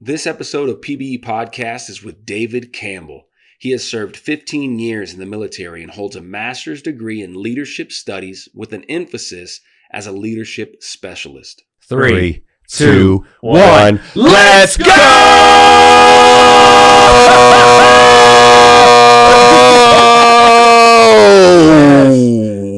This episode of PBE Podcast is with David Campbell. He has served 15 years in the military and holds a master's degree in leadership studies with an emphasis as a leadership specialist. 3, 2, 1, let's go!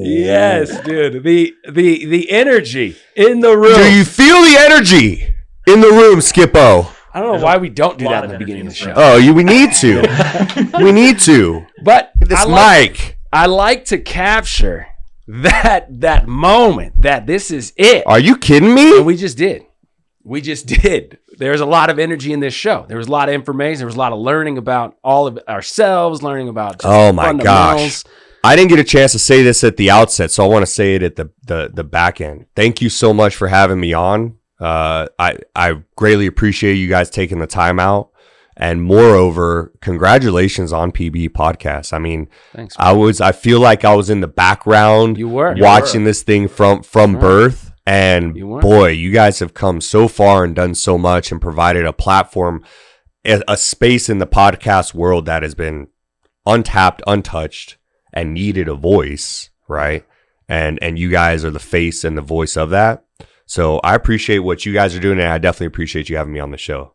Yes, dude. The energy in the room. Do you feel the energy in the room, Skippo? I don't know why we don't do that in the beginning of the show. Oh, we need to. We need to. But This mic. I like to capture that moment that this is it. Are you kidding me? And we just did. There's a lot of energy in this show. There was a lot of information. There was a lot of learning about all of ourselves, learning about just Oh my fundamentals. gosh. I didn't get a chance to say this at the outset, so I want to say it at the back end. Thank you so much for having me on. I greatly appreciate you guys taking the time out. And moreover, congratulations on PBE Podcast. I mean, Thanks, I feel like I was in the background watching this thing from birth. And boy, you guys have come so far and done so much and provided a platform, a space in the podcast world that has been untapped, untouched, and needed a voice, right? And you guys are the face and the voice of that. So I appreciate what you guys are doing, and I definitely appreciate you having me on the show.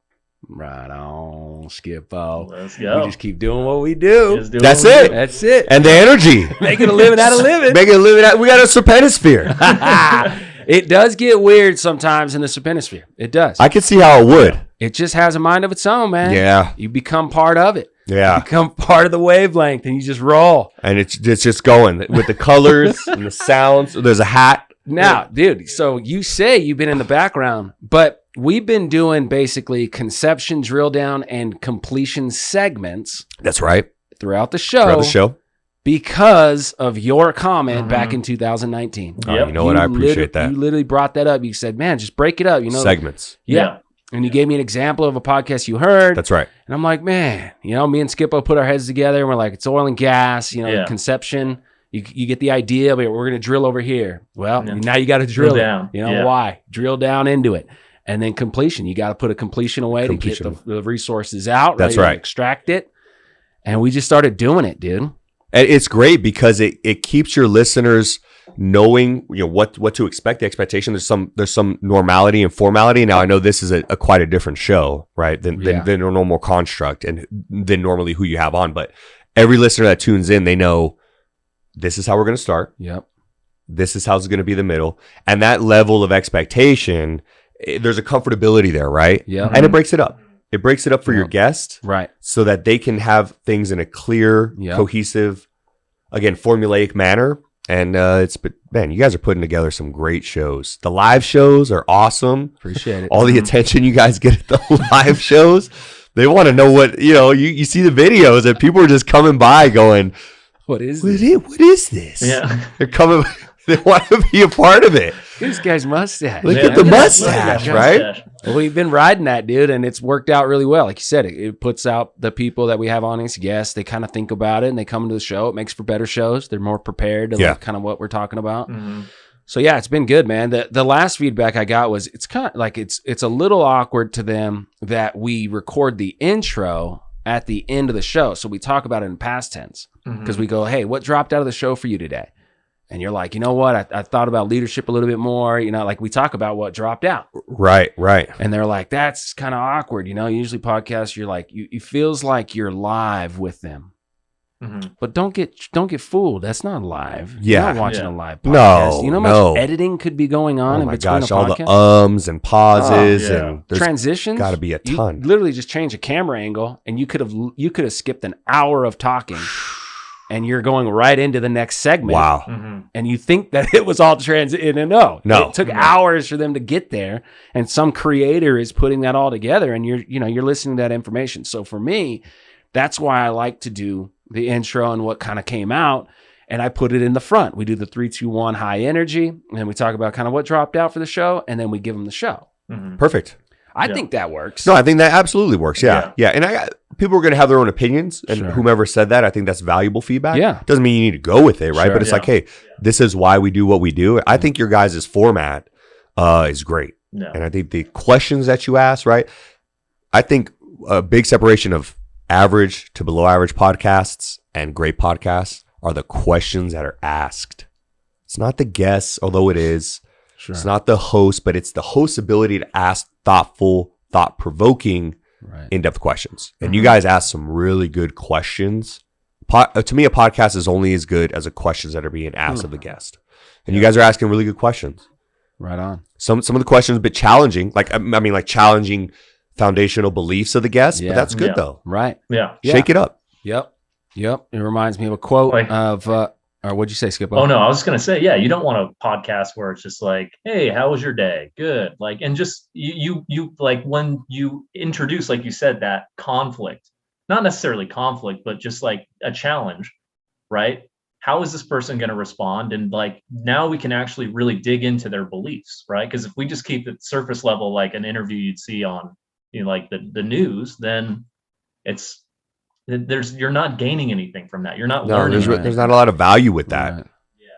Right on, Skippo. Let's go. We just keep doing what we do. That's it. That's it. And the energy. Making a living out of living. Making a living out. We got a serpentisphere. It does get weird sometimes in the serpentisphere. It does. I could see how it would. It just has a mind of its own, man. Yeah. You become part of it. Yeah. You become part of the wavelength and you just roll. And it's just going with the colors and the sounds. There's a hat. Now, dude, so you say you've been in the background, but we've been doing basically conception, drill down, and completion segments. That's right. Throughout the show. Because of your comment back in 2019. Oh, you know what? I appreciate that. You literally brought that up. You said, man, just break it up. Segments. Yeah. And you gave me an example of a podcast you heard. That's right. And I'm like, man, me and Skippo put our heads together and we're like, it's oil and gas, conception. You get the idea, but we're going to drill over here. Well, now you got to drill down. Why? Drill down into it. And then completion. You got to put a completion away to get the resources out. That's right. Extract it. And we just started doing it, dude. And it's great because it keeps your listeners knowing what to expect, the expectation. There's some normality and formality. Now I know this is a quite a different show, right? Than a normal construct and than normally who you have on. But every listener that tunes in, they know this is how we're going to start. Yep. This is how it's going to be the middle. And that level of expectation, there's a comfortability there, right? Yeah. And it breaks it up. It breaks it up for your guest. Right. So that they can have things in a clear, cohesive, again, formulaic manner. And man, you guys are putting together some great shows. The live shows are awesome. Appreciate it. All the attention you guys get at the live shows. They want to know what, you see the videos and people are just coming by going, What is this? What is this? Yeah. They're coming, they want to be a part of it. This guy's mustache. Look at the mustache, right? Well, we've been riding that, dude, and it's worked out really well. Like you said, it puts out the people that we have on as guests. They kind of think about it, and they come to the show. It makes for better shows. They're more prepared to like kind of what we're talking about. Mm-hmm. So, yeah, it's been good, man. The last feedback I got was it's kind of like it's a little awkward to them that we record the intro at the end of the show. So we talk about it in past tense because we go, hey, what dropped out of the show for you today? And you're like, you know what? I thought about leadership a little bit more. Like we talk about what dropped out. Right. And they're like, that's kind of awkward. Usually podcasts, you're like, it feels like you're live with them. Mm-hmm. But don't get fooled. That's not live. Yeah. You're not watching a live podcast. No, how much editing could be going on in between a podcast? All the ums and pauses and transitions. Got to be a ton. You literally just change a camera angle, and you could have skipped an hour of talking. And you're going right into the next segment. Wow. Mm-hmm. And you think that it was all transit. And no. It took hours for them to get there. And some creator is putting that all together. And you're listening to that information. So for me, that's why I like to do the intro and what kind of came out. And I put it in the front. We do the 3, 2, 1 high energy. And then we talk about kind of what dropped out for the show. And then we give them the show. Mm-hmm. Perfect. I think that works. No, I think that absolutely works. Yeah. And people are going to have their own opinions. And whomever said that, I think that's valuable feedback. Yeah. Doesn't mean you need to go with it, right? But it's like, hey, this is why we do what we do. I think your guys' format is great. Yeah. And I think the questions that you ask, right? I think a big separation of average to below average podcasts and great podcasts are the questions that are asked. It's not the guests, although it is. Sure. It's not the host, but it's the host's ability to ask thoughtful, thought-provoking, in-depth questions. And you guys ask some really good questions. To me, a podcast is only as good as the questions that are being asked of the guest. And you guys are asking really good questions. Right on. Some of the questions a bit challenging, like challenging foundational beliefs of the guest, but that's good though. Right. Yeah. Shake it up. Yep. It reminds me of a quote of or what'd you say, Skip? Oh no, I was just gonna say, yeah, you don't want a podcast where it's just like, hey, how was your day? Good. Like, and just you like when you introduce, like you said, that conflict, not necessarily conflict, but just like a challenge, right? How is this person going to respond? And like, now we can actually really dig into their beliefs, right? Because if we just keep it surface level, like an interview you'd see on, like the news, then you're not gaining anything from that. You're not learning. There's not a lot of value with that. Right.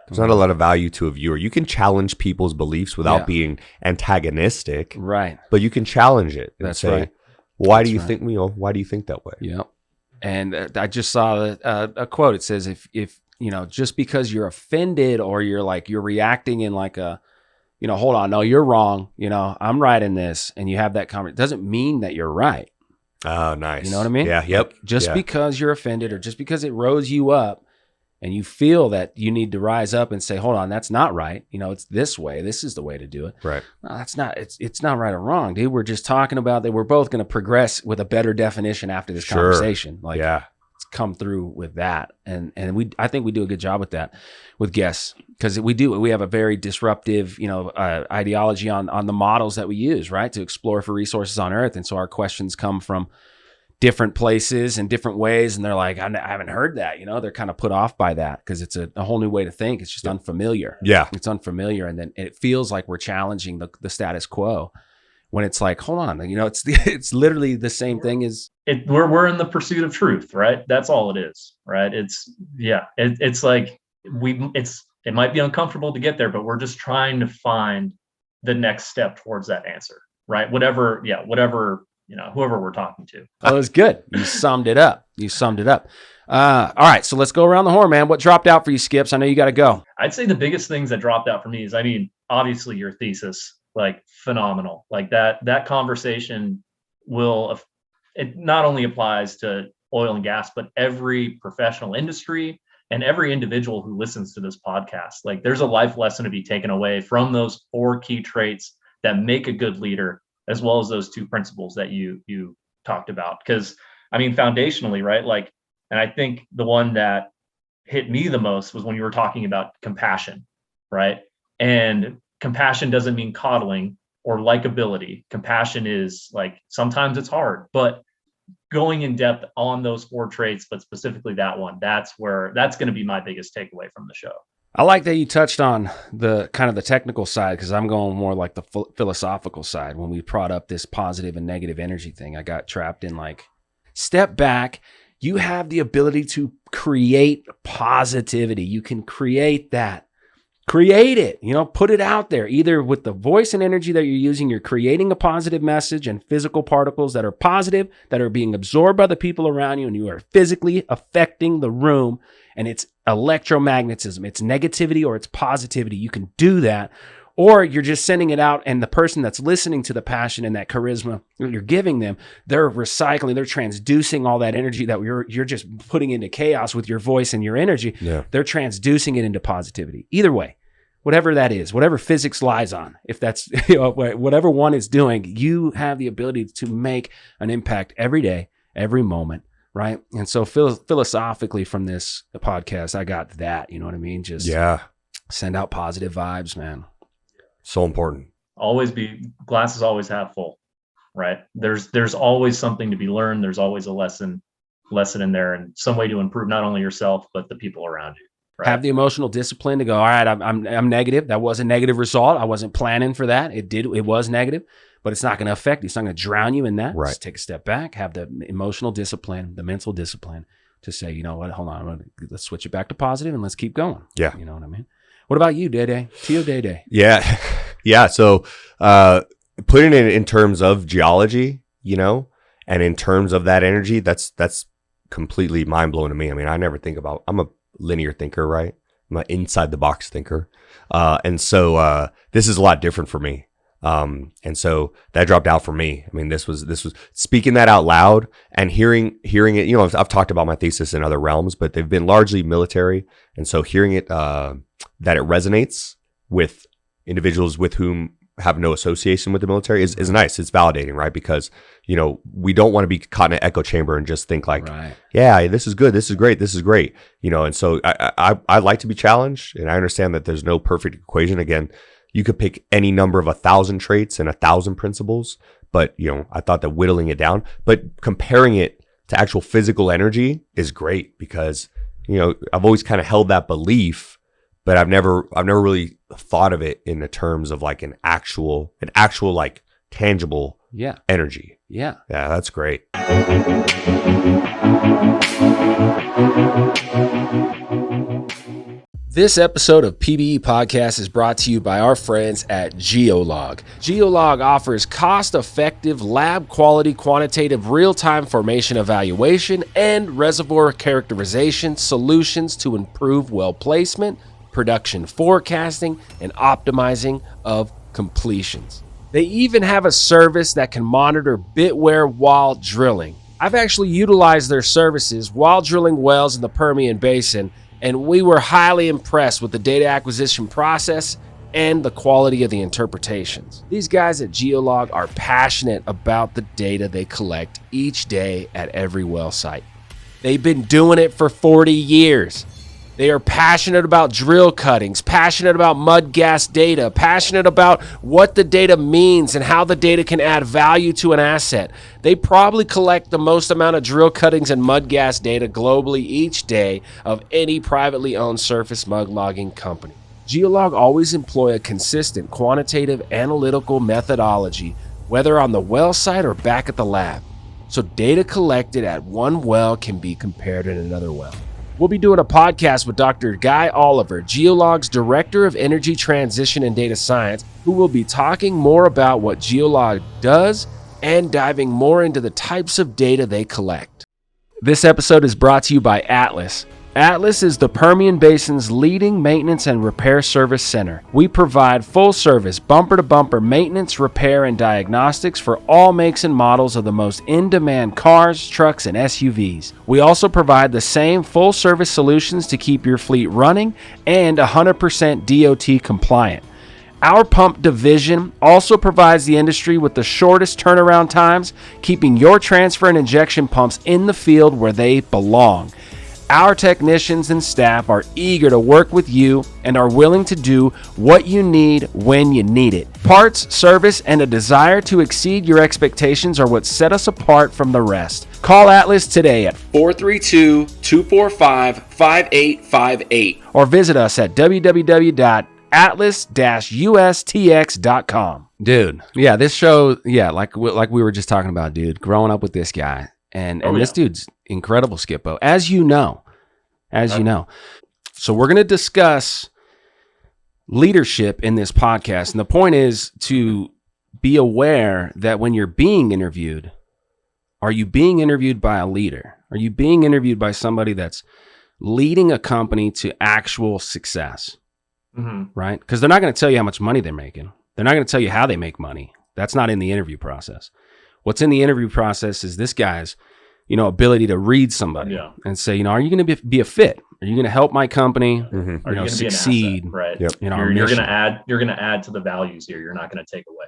There's not a lot of value to a viewer. You can challenge people's beliefs without being antagonistic, right? But you can challenge it. And That's say, right. Why do you think? Why do you think that way? Yep. And I just saw a quote. It says, if just because you're offended or you're reacting in like a, hold on, no, you're wrong. I'm right in this, and you have that conversation, doesn't mean that you're right. Oh, nice. You know what I mean? Yeah. Yep. Just because you're offended or just because it rose you up and you feel that you need to rise up and say, hold on, that's not right. It's this way. This is the way to do it. Right. No, that's not, it's not right or wrong, dude. We're just talking about that. We're both going to progress with a better definition after this conversation. Like, let's come through with that. And I think we do a good job with that with guests, because we have a very disruptive, ideology on the models that we use, right, to explore for resources on Earth. And so our questions come from different places and different ways, and they're like, I haven't heard that. They're kind of put off by that because it's a whole new way to think. It's just unfamiliar. Yeah, it's unfamiliar, and then it feels like we're challenging the status quo. When it's like, hold on, it's literally the same thing as we're in the pursuit of truth, right? That's all it is, right? It's like it might be uncomfortable to get there, but we're just trying to find the next step towards that answer, right? Whatever, whoever we're talking to. Oh, it was good. You summed it up. All right, so let's go around the horn, man. What dropped out for you, Skips? I know you got to go. I'd say the biggest things that dropped out for me is, obviously your thesis, like phenomenal. Like that conversation it not only applies to oil and gas, but every professional industry and every individual who listens to this podcast. Like, there's a life lesson to be taken away from those 4 key traits that make a good leader, as well as those 2 principles that you talked about. Because foundationally, right? Like, and I think the one that hit me the most was when you were talking about compassion, right? And compassion doesn't mean coddling or likability. Compassion is like, sometimes it's hard, but going in depth on those 4 traits, but specifically that one, that's going to be my biggest takeaway from the show. I like that you touched on the kind of the technical side, because I'm going more like the philosophical side. When we brought up this positive and negative energy thing, I got trapped in like, step back. You have the ability to create positivity. You can create that. Create it, put it out there, either with the voice and energy that you're using. You're creating a positive message and physical particles that are positive, that are being absorbed by the people around you, and you are physically affecting the room. And it's electromagnetism. It's negativity or it's positivity. You can do that. Or you're just sending it out, and the person that's listening to the passion and that charisma that you're giving them, they're recycling, they're transducing all that energy that you're just putting into chaos with your voice and your energy. Yeah. They're transducing it into positivity. Either way, whatever that is, whatever physics lies on, if that's whatever one is doing, you have the ability to make an impact every day, every moment, right? And so philosophically from this podcast, I got that. You know what I mean? Just send out positive vibes, man. So important. Glass is always half full, right? There's always something to be learned. There's always a lesson in there, and some way to improve not only yourself, but the people around you. Right? Have the emotional discipline to go, all right, I'm negative. That was a negative result. I wasn't planning for that. It was negative, but it's not going to affect you. It's not going to drown you in that. Right. Just take a step back, have the emotional discipline, the mental discipline to say, you know what, hold on, let's switch it back to positive and let's keep going. Yeah. You know what I mean? What about you, Day-Day? Tio Day-Day. Yeah. So putting it in terms of geology, And in terms of that energy, that's completely mind blowing to me. I mean, I never think about, I'm a linear thinker, right? I'm an inside the box thinker. And so this is a lot different for me. And so that dropped out for me. I mean, this was speaking that out loud and hearing it, you know, I've talked about my thesis in other realms, but they've been largely military. And so hearing it, that it resonates with individuals with whom have no association with the military is nice. It's validating, right? Because, you know, we don't want to be caught in an echo chamber and just think like, yeah, this is good. This is great. This is great. You know, and so I like to be challenged, and I understand that there's no perfect equation. Again, you could pick any number of 1,000 traits and 1,000 principles, but, you know, I thought that whittling it down, but comparing it to actual physical energy is great because, you know, I've always kind of held that belief, but I've never really thought of it in the terms of like an actual like tangible energy. Yeah, that's great. This episode of PBE Podcast is brought to you by our friends at Geolog. Geolog offers cost-effective, lab-quality, quantitative, real-time formation evaluation and reservoir characterization solutions to improve well placement, production forecasting, and optimizing of completions. They even have a service that can monitor bit wear while drilling. I've actually utilized their services while drilling wells in the Permian Basin, and we were highly impressed with the data acquisition process and the quality of the interpretations. These guys at Geolog are passionate about the data they collect each day at every well site. They've been doing it for 40 years. They are passionate about drill cuttings, passionate about mud gas data, passionate about what the data means and how the data can add value to an asset. They probably collect the most amount of drill cuttings and mud gas data globally each day of any privately owned surface mud logging company. Geolog always employ a consistent quantitative analytical methodology, whether on the well site or back at the lab. So data collected at one well can be compared at another well. We'll be doing a podcast with Dr. Guy Oliver, Geolog's Director of Energy Transition and Data Science, who will be talking more about what Geolog does and diving more into the types of data they collect. This episode is brought to you by Atlas. Atlas is the Permian Basin's leading maintenance and repair service center. We provide full-service, bumper-to-bumper maintenance, repair, and diagnostics for all makes and models of the most in-demand cars, trucks, and SUVs. We also provide the same full-service solutions to keep your fleet running and 100% DOT compliant. Our pump division also provides the industry with the shortest turnaround times, keeping your transfer and injection pumps in the field where they belong. Our technicians and staff are eager to work with you and are willing to do what you need when you need it. Parts, service, and a desire to exceed your expectations are what set us apart from the rest. Call Atlas today at 432-245-5858 or visit us at www.atlas-ustx.com. Dude, yeah, this show, like we were just talking about, dude, growing up with this guy. And this dude's incredible, Skippo, as you know. So we're going to discuss leadership in this podcast. And the point is to be aware that when you're being interviewed, are you being interviewed by a leader? Are you being interviewed by somebody that's leading a company to actual success? Right? Because they're not going to tell you how much money they're making. They're not going to tell you how they make money. That's not in the interview process. What's in the interview process is this guy's, ability to read somebody and say, are you going to be a fit? Are you going to help my company? Are you going to succeed? Be an asset, right. Yep. You're going to add. You're going to add to the values here. You're not going to take away.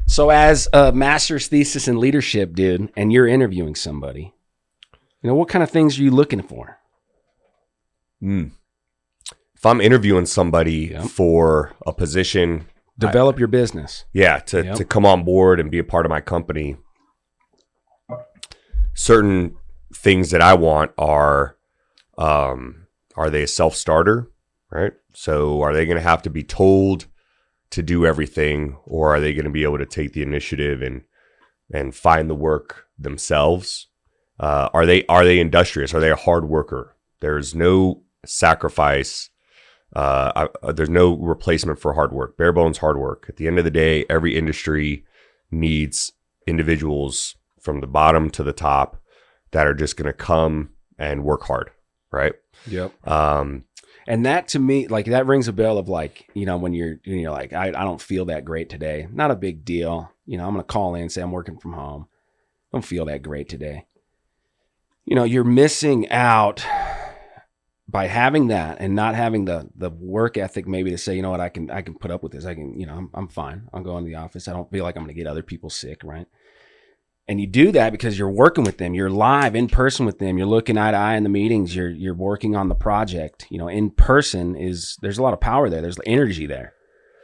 So, as a master's thesis in leadership, dude, and you're interviewing somebody, what kind of things are you looking for? If I'm interviewing somebody for a position, develop your business. To come on board and be a part of my company. Certain things that I want are they a self-starter, right? So are they going to have to be told to do everything, or are they going to be able to take the initiative and find the work themselves? Are they industrious? Are they a hard worker? There's no sacrifice. There's no replacement for hard work. Bare bones hard work. At the end of the day, every industry needs individuals from the bottom to the top that are just going to come and work hard, right? Yep. And that to me, like that rings a bell of like, when you're like, I don't feel that great today. Not a big deal. I'm going to call in and say I'm working from home. I don't feel that great today. You're missing out by having that and not having the work ethic maybe to say, I can put up with this. I can, I'm fine. I'll go in the office. I don't feel like I'm going to get other people sick, right? And you do that because you're working with them. You're live in person with them. You're looking eye to eye in the meetings. You're working on the project. In person there's a lot of power there. There's energy there.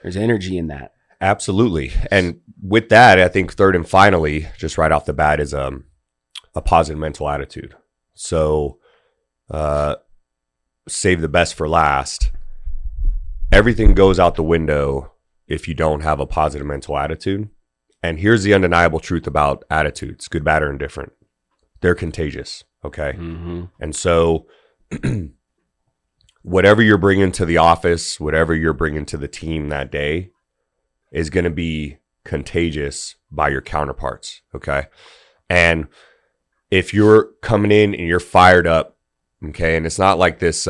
There's energy in that. Absolutely. And with that, I think third and finally, just right off the bat, is a positive mental attitude. So save the best for last. Everything goes out the window if you don't have a positive mental attitude. And here's the undeniable truth about attitudes, good, bad, or indifferent. They're contagious, okay? Mm-hmm. And so whatever you're bringing to the office, whatever you're bringing to the team that day is going to be contagious by your counterparts, okay? And if you're coming in and you're fired up, okay, and it's not like this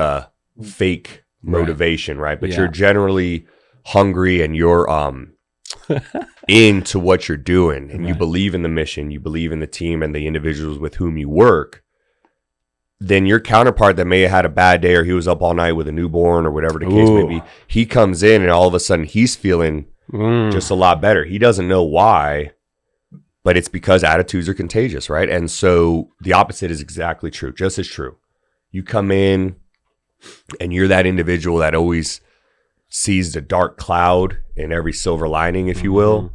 fake motivation, right? But you're generally hungry and you're into what you're doing, and you believe in the mission, you believe in the team and the individuals with whom you work, then your counterpart that may have had a bad day or he was up all night with a newborn or whatever the case may be, he comes in and all of a sudden he's feeling just a lot better. He doesn't know why, but it's because attitudes are contagious, right? And so the opposite is exactly true, just as true. You come in and you're that individual that always sees the dark cloud in every silver lining, if you will,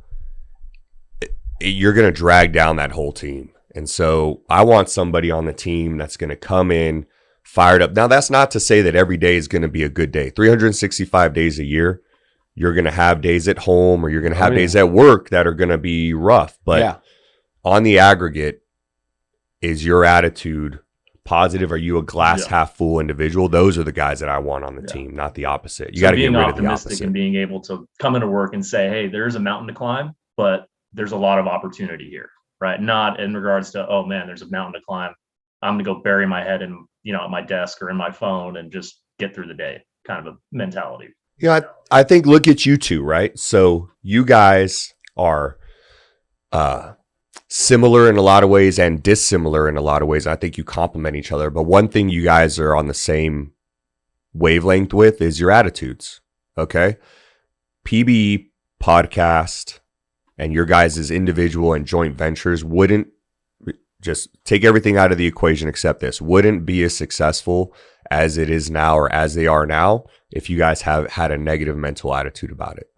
you're going to drag down that whole team. And so I want somebody on the team that's going to come in fired up. Now, that's not to say that every day is going to be a good day. 365 days a year, you're going to have days at home or you're going to have days at work that are going to be rough. But on the aggregate, is your attitude positive? Are you a glass half full individual? Those are the guys that I want on the team, not the opposite. You got to get rid of the opposite. And being able to come into work and say, hey, there's a mountain to climb, but there's a lot of opportunity here, right? Not in regards to, oh man, there's a mountain to climb. I'm going to go bury my head in, at my desk or in my phone and just get through the day, kind of a mentality. Yeah, I think look at you two, right? So you guys are similar in a lot of ways and dissimilar in a lot of ways. I think you complement each other. But one thing you guys are on the same wavelength with is your attitudes. Okay. PBE podcast and your guys' individual and joint ventures wouldn't, just take everything out of the equation except this, wouldn't be as successful as it is now or as they are now if you guys have had a negative mental attitude about it.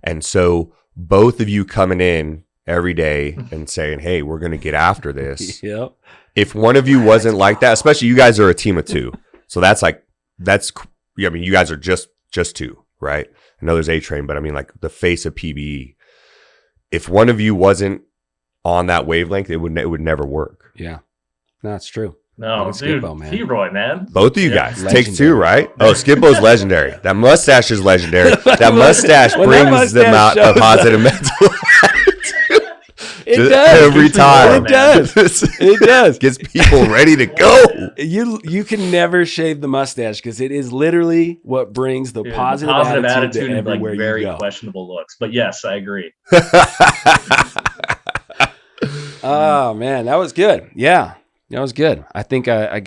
And so both of you coming in every day and saying, hey, we're going to get after this. Yep. If one of you wasn't like that, especially you guys are a team of two. So you guys are just two, right? I know there's A-Train, but I mean like the face of PBE. If one of you wasn't on that wavelength, it would never work. Yeah. No, that's true. No, dude, T-Roy, man. Both of you guys. Legendary. Takes two, right? Oh, Skippo's legendary. That mustache is legendary. That mustache brings them out a positive mental It does. Every time. It does. It does. Gets people ready to go. You can never shave the mustache because it is literally what brings the positive attitude to everywhere and very you go. Questionable looks. But yes, I agree. Oh, man. That was good. Yeah. That was good. I think I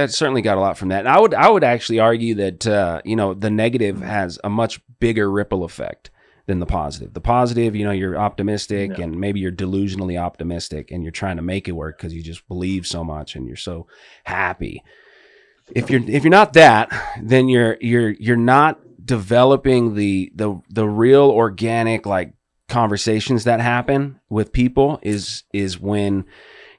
certainly got a lot from that. And I would actually argue that, the negative has a much bigger ripple effect than the positive. The positive, you're optimistic and maybe you're delusionally optimistic and you're trying to make it work because you just believe so much and you're so happy. If you're not that, then you're not developing the real organic like conversations that happen with people is when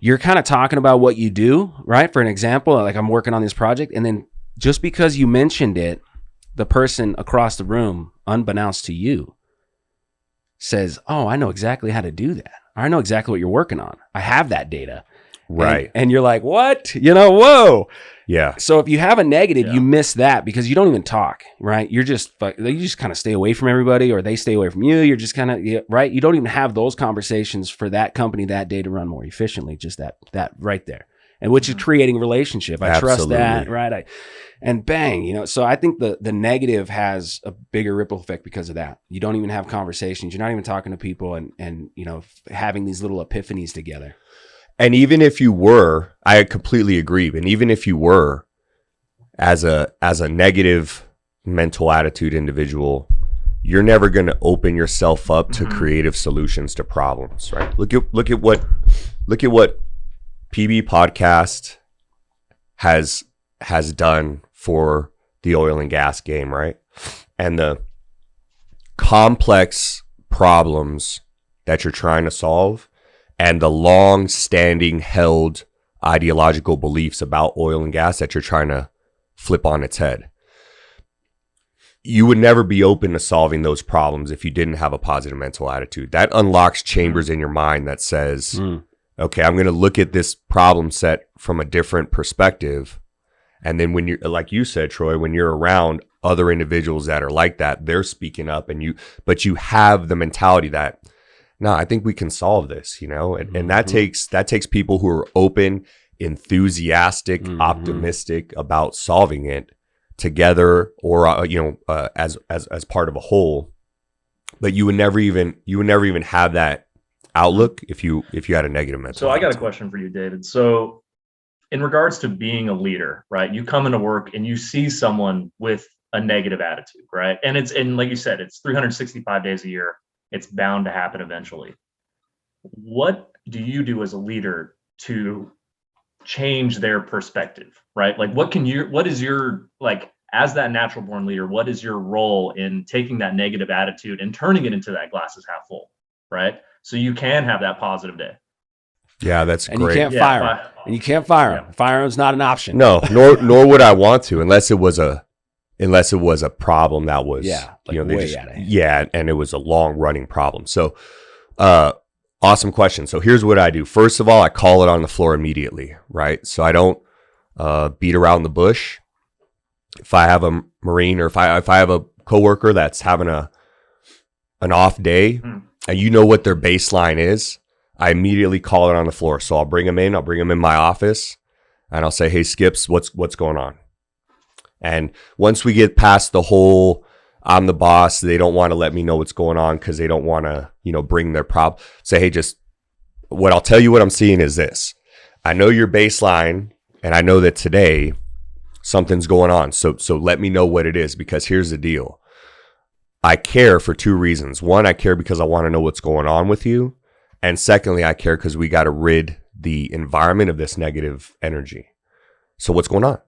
you're kind of talking about what you do, right? For an example, like I'm working on this project and then just because you mentioned it, the person across the room, unbeknownst to you, says, oh, I know exactly how to do that. I know exactly what you're working on. I have that data. Right. And you're like, what? Whoa. Yeah. So if you have a negative, you miss that because you don't even talk, right? You just kind of stay away from everybody, or they stay away from you. You're just kind of, right? You don't even have those conversations for that company that day to run more efficiently. Just that right there. And which is creating a relationship. I trust that, right? And bang, so I think the negative has a bigger ripple effect because of that. You don't even have conversations. You're not even talking to people and having these little epiphanies together. And even if you were, I completely agree. And even if you were as a negative mental attitude individual, you're never going to open yourself up to creative solutions to problems, right? Look at what PBE podcast has done for the oil and gas game, right? And the complex problems that you're trying to solve, and the long-standing held ideological beliefs about oil and gas that you're trying to flip on its head. You would never be open to solving those problems if you didn't have a positive mental attitude. That unlocks chambers in your mind that says, okay, I'm going to look at this problem set from a different perspective. And then when you're, like you said, Troy, when you're around other individuals that are like that, they're speaking up, but you have the mentality that, no, I think we can solve this, and that takes people who are open, enthusiastic, optimistic about solving it together, or as part of a whole. But you would never even have that outlook if you had a negative mental. So I got a question for you, David. So in regards to being a leader, right? You come into work and you see someone with a negative attitude, right? And like you said, it's 365 days a year. It's bound to happen eventually. What do you do as a leader to change their perspective, right? Like what is your, like, as that natural born leader, what is your role in taking that negative attitude and turning it into that glass is half full, right? So you can have that positive day. Yeah, that's and great. You can't fire him. And you can't fire him. Firing is not an option. No, nor would I want to, unless it was a problem that was, and it was a long running problem. So, awesome question. So here's what I do. First of all, I call it on the floor immediately, right? So I don't beat around the bush. If I have a Marine, or if I have a coworker that's having an off day, and what their baseline is, I immediately call it on the floor. So I'll bring them in my office, and I'll say, hey, Skips, what's going on? And once we get past the whole, I'm the boss, they don't want to let me know what's going on because they don't want to, bring their problem. Say, hey, just what I'll tell you what I'm seeing is this. I know your baseline, and I know that today something's going on. So let me know what it is, because here's the deal. I care for two reasons. One, I care because I want to know what's going on with you. And secondly, I care because we got to rid the environment of this negative energy. So what's going on?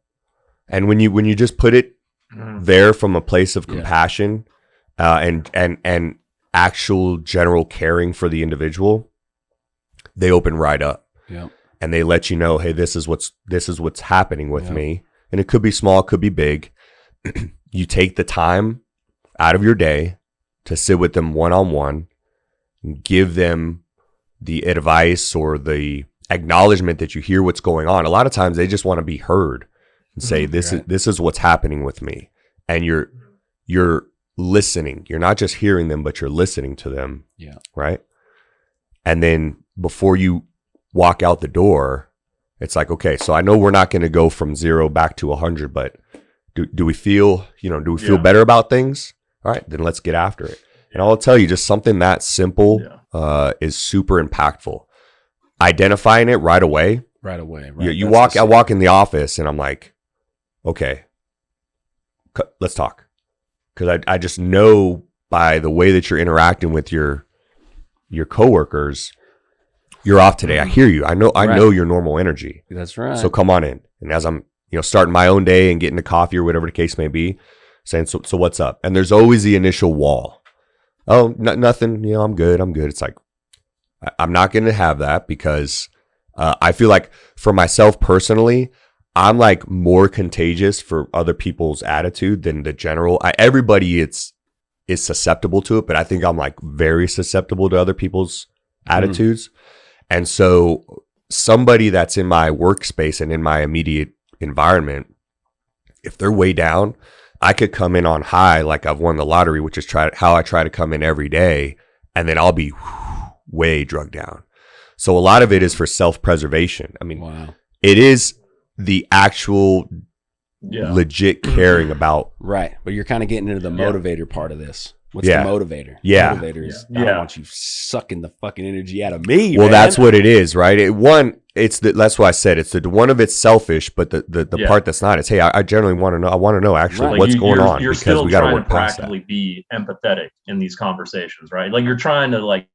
And when you just put it there from a place of compassion, and actual general caring for the individual, they open right up. Yeah. And they let you know, hey, this is what's happening with me. And it could be small, it could be big. You take the time out of your day to sit with them one-on-one, and give them the advice or the acknowledgement that you hear what's going on. A lot of times they just want to be heard and say, this is what's happening with me. And you're listening. You're not just hearing them, but you're listening to them. Yeah. Right. And then before you walk out the door, it's like, okay, so I know we're not going to go from 0 back to 100, but do we feel, feel better about things? All right, then let's get after it. And I'll tell you, just something that simple is super impactful. Identifying it right away. Right away. Right. I walk in the office and I'm like, okay, let's talk. Because I just know by the way that you're interacting with your coworkers, you're off today. I hear you. I know your normal energy. That's right. So come on in. And as I'm starting my own day and getting a coffee or whatever the case may be, saying, so what's up? And there's always the initial wall. Oh, nothing. I'm good. It's like, I'm not going to have that, because I feel like for myself personally, I'm like more contagious for other people's attitude than the general. Everybody is susceptible to it, but I think I'm like very susceptible to other people's attitudes. And so somebody that's in my workspace and in my immediate environment, if they're way down, I could come in on high like I've won the lottery, which is how I try to come in every day, and then I'll be way drugged down. So a lot of it is for self-preservation. I mean, it is the actual legit caring about. Right. But you're kind of getting into the motivator part of this. What's the motivator? Yeah. The motivator is, I don't want you sucking the fucking energy out of me. Well, that's what it is, right? That's why I said it's the one of it's selfish, but the part that's not is, hey, I generally want to know. I want to know actually what's going on, you're because still we got to trying work to past that. proactively be empathetic in these conversations, right? Like you're trying to like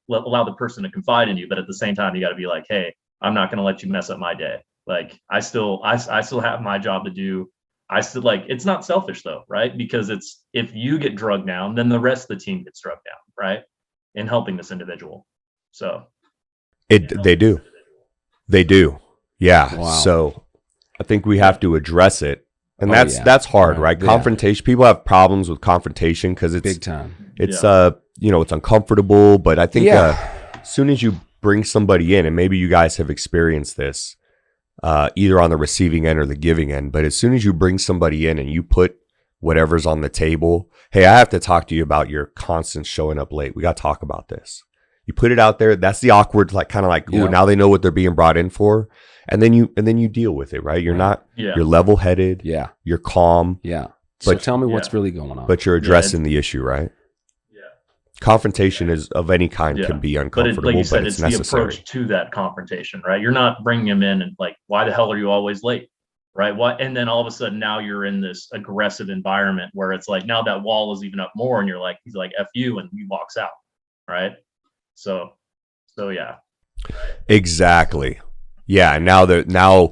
allow the person to confide in you, but at the same time, you got to be like, hey, I'm not going to let you mess up my day. Like I still have my job to do. I still like, it's not selfish though, right? Because it's, if you get drugged down, then the rest of the team gets drugged down, right? In helping this individual. So they do. Yeah. Wow. So I think we have to address it. And that's hard, right? Confrontation. People have problems with confrontation because it's big time. It's it's uncomfortable, but I think as soon as you bring somebody in, and maybe you guys have experienced this, either on the receiving end or the giving end, but as soon as you bring somebody in and you put whatever's on the table, hey, I have to talk to you about your constant showing up late. We got to talk about this. You put it out there. That's the awkward, like kind of like, ooh, now they know what they're being brought in for, and then you deal with it, right? You're not, you're level headed. Yeah, you're calm. Yeah. So tell me what's really going on. But you're addressing the issue, right? Confrontation is of any kind can be uncomfortable, but like you said, it's necessary. The approach to that confrontation, right? You're not bringing him in and like, why the hell are you always late, right? What? And then all of a sudden now you're in this aggressive environment where it's like, now that wall is even up more, and you're like, he's like, F you, and he walks out, right? So yeah. Exactly. Yeah. And now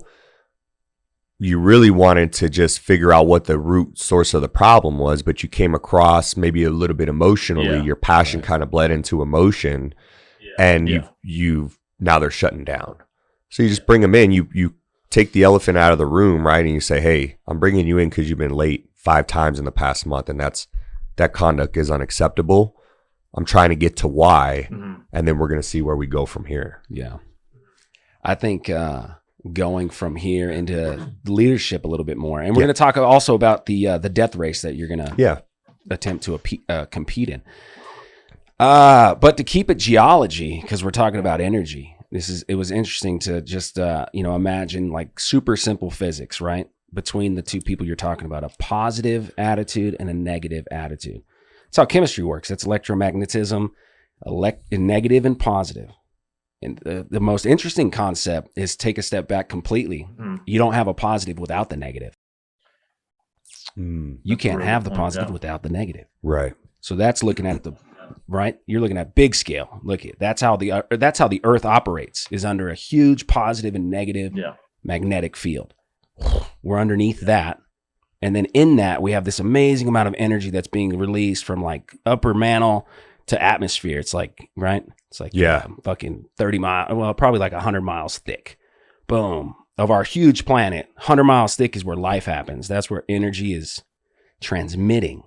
you really wanted to just figure out what the root source of the problem was, but you came across maybe a little bit emotionally. Your passion kind of bled into emotion, and you've now they're shutting down. So you just bring them in. You take the elephant out of the room, right? And you say, hey, I'm bringing you in because you've been late 5 times in the past month, and that conduct is unacceptable. I'm trying to get to why, and then we're going to see where we go from here. Yeah. I think going from here into leadership a little bit more. And we're going to talk also about the death race that you're going to attempt to compete in. But to keep it geology, because we're talking about energy, it was interesting to just, imagine like super simple physics, right? Between the two people you're talking about, a positive attitude and a negative attitude. That's how chemistry works. That's electromagnetism, negative and positive. And the most interesting concept is take a step back completely. You don't have a positive without the negative. You can't have the positive without the negative. Right. So that's looking at right. You're looking at big scale. Look at that's how the Earth operates, is under a huge positive and negative magnetic field. We're underneath that. And then in that, we have this amazing amount of energy that's being released from like upper mantle to atmosphere. It's like, right? It's like fucking 30 miles, well, probably like 100 miles thick. Boom. Of our huge planet, 100 miles thick is where life happens. That's where energy is transmitting,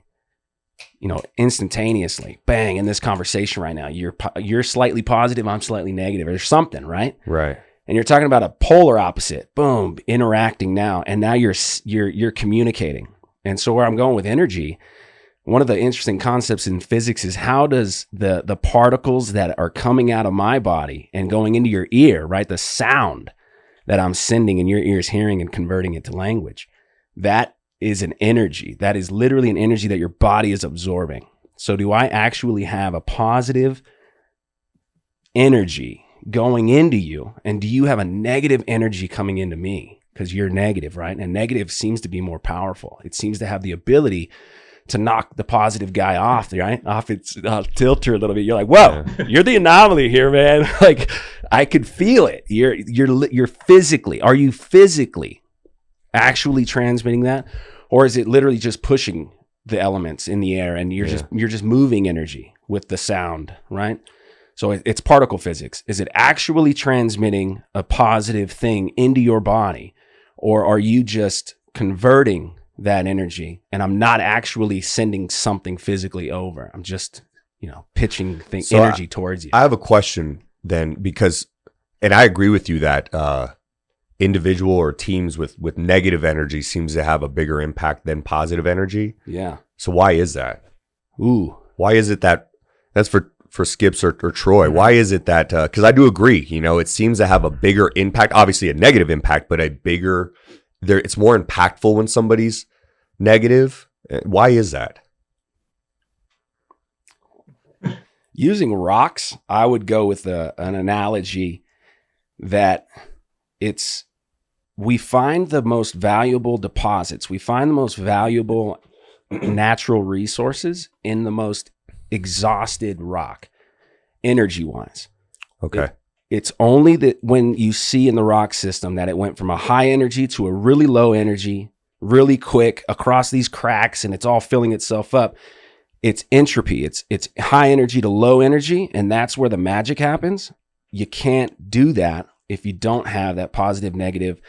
instantaneously. Bang, in this conversation right now, you're slightly positive, I'm slightly negative. There's something, right? Right. And you're talking about a polar opposite, boom, interacting now. And now you're communicating. And so where I'm going with energy, one of the interesting concepts in physics is how does the particles that are coming out of my body and going into your ear, right? The sound that I'm sending and your ears hearing and converting it to language, that is an energy. That is literally an energy that your body is absorbing. So do I actually have a positive energy going into you, and do you have a negative energy coming into me? Because you're negative, right? And negative seems to be more powerful. It seems to have the ability to knock the positive guy off, right? Off its tilter a little bit. You're like, whoa, you're the anomaly here, man. Like, I could feel it. You're physically, are you physically actually transmitting that? Or is it literally just pushing the elements in the air and you're just moving energy with the sound, right? So it's particle physics. Is it actually transmitting a positive thing into your body? Or are you just converting that energy and I'm not actually sending something physically over? I'm just, pitching energy towards you. I have a question then, because And I agree with you that individual or teams with negative energy seems to have a bigger impact than positive energy. Yeah. So why is that? Ooh. Why is it that's for Skips or Troy? Why is it that, because I do agree, it seems to have a bigger impact, obviously a negative impact, but it's more impactful when somebody's negative. Why is that? Using rocks, I would go with an analogy that we find the most valuable deposits. We find the most valuable natural resources in the most exhausted rock, energy-wise. Okay. It's only that when you see in the rock system that it went from a high energy to a really low energy, really quick across these cracks, and it's all filling itself up. It's entropy. It's high energy to low energy, and that's where the magic happens. You can't do that if you don't have that positive, negative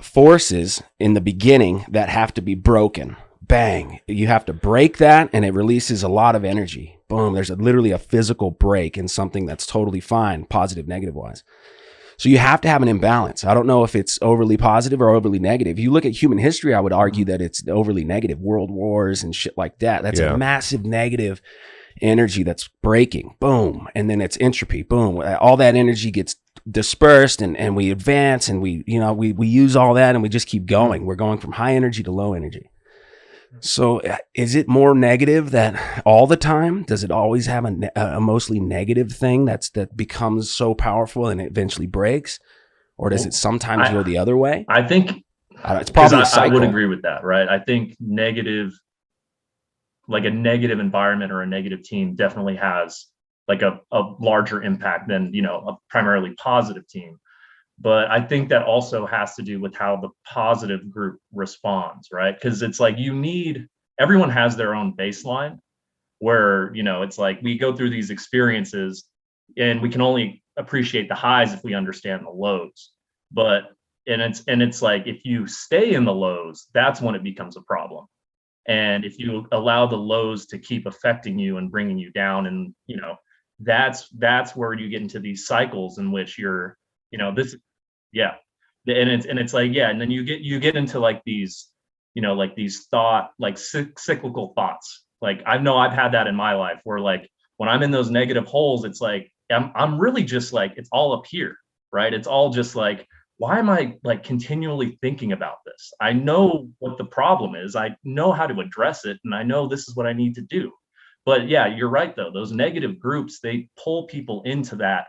forces in the beginning that have to be broken. Bang. You have to break that, and it releases a lot of energy. Boom. There's literally a physical break in something that's totally fine, positive, negative wise. So you have to have an imbalance. I don't know if it's overly positive or overly negative. You look at human history, I would argue that it's overly negative. World wars and shit like that. That's a massive negative energy that's breaking. Boom. And then it's entropy. Boom. All that energy gets dispersed and we advance and we use all that and we just keep going. We're going from high energy to low energy. So is it more negative that all the time? Does it always have a mostly negative thing that becomes so powerful and it eventually breaks? Or does it sometimes go the other way? I think it's probably a cycle. I would agree with that, right? I think like a negative environment or a negative team definitely has like a larger impact than, a primarily positive team. But I think that also has to do with how the positive group responds, right? Because it's like everyone has their own baseline where, it's like we go through these experiences and we can only appreciate the highs if we understand the lows. And it's like if you stay in the lows, that's when it becomes a problem. And if you allow the lows to keep affecting you and bringing you down, and that's where you get into these cycles in which you're, this, yeah, and it's like, yeah, and then you get into like these, like these cyclical thoughts. Like I know I've had that in my life where like when I'm in those negative holes, it's like I'm really just like it's all up here, right? It's all just like, why am I like continually thinking about this? I know what the problem is. I know how to address it, and I know this is what I need to do. But yeah, you're right though. Those negative groups, they pull people into that,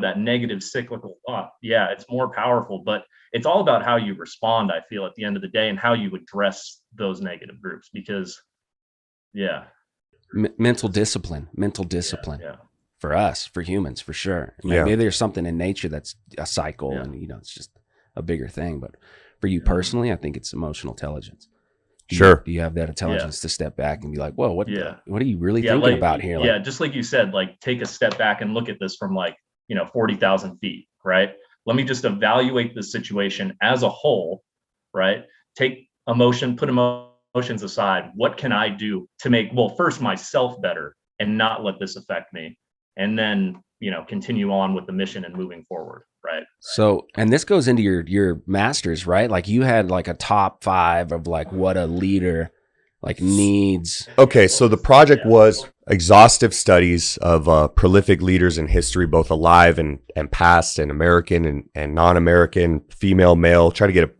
that negative cyclical thought. Yeah, it's more powerful, but it's all about how you respond, I feel, at the end of the day, and how you address those negative groups. Because mental discipline yeah. For us, for humans, for sure. Maybe there's something in nature that's a cycle and it's just a bigger thing, but for you personally, I think it's emotional intelligence. Do you have that intelligence to step back and be like, whoa, what are you really thinking about here? Like, just like you said, like take a step back and look at this from like 40,000 feet, right? Let me just evaluate the situation as a whole, right? Put emotions aside. What can I do to make, first myself better and not let this affect me? And then, continue on with the mission and moving forward, right? So, and this goes into your masters, right? Like you had like a top 5 of like what a leader like needs. Okay, so the project was exhaustive studies of prolific leaders in history, both alive and past, and American and non-American, female, male. Try to get a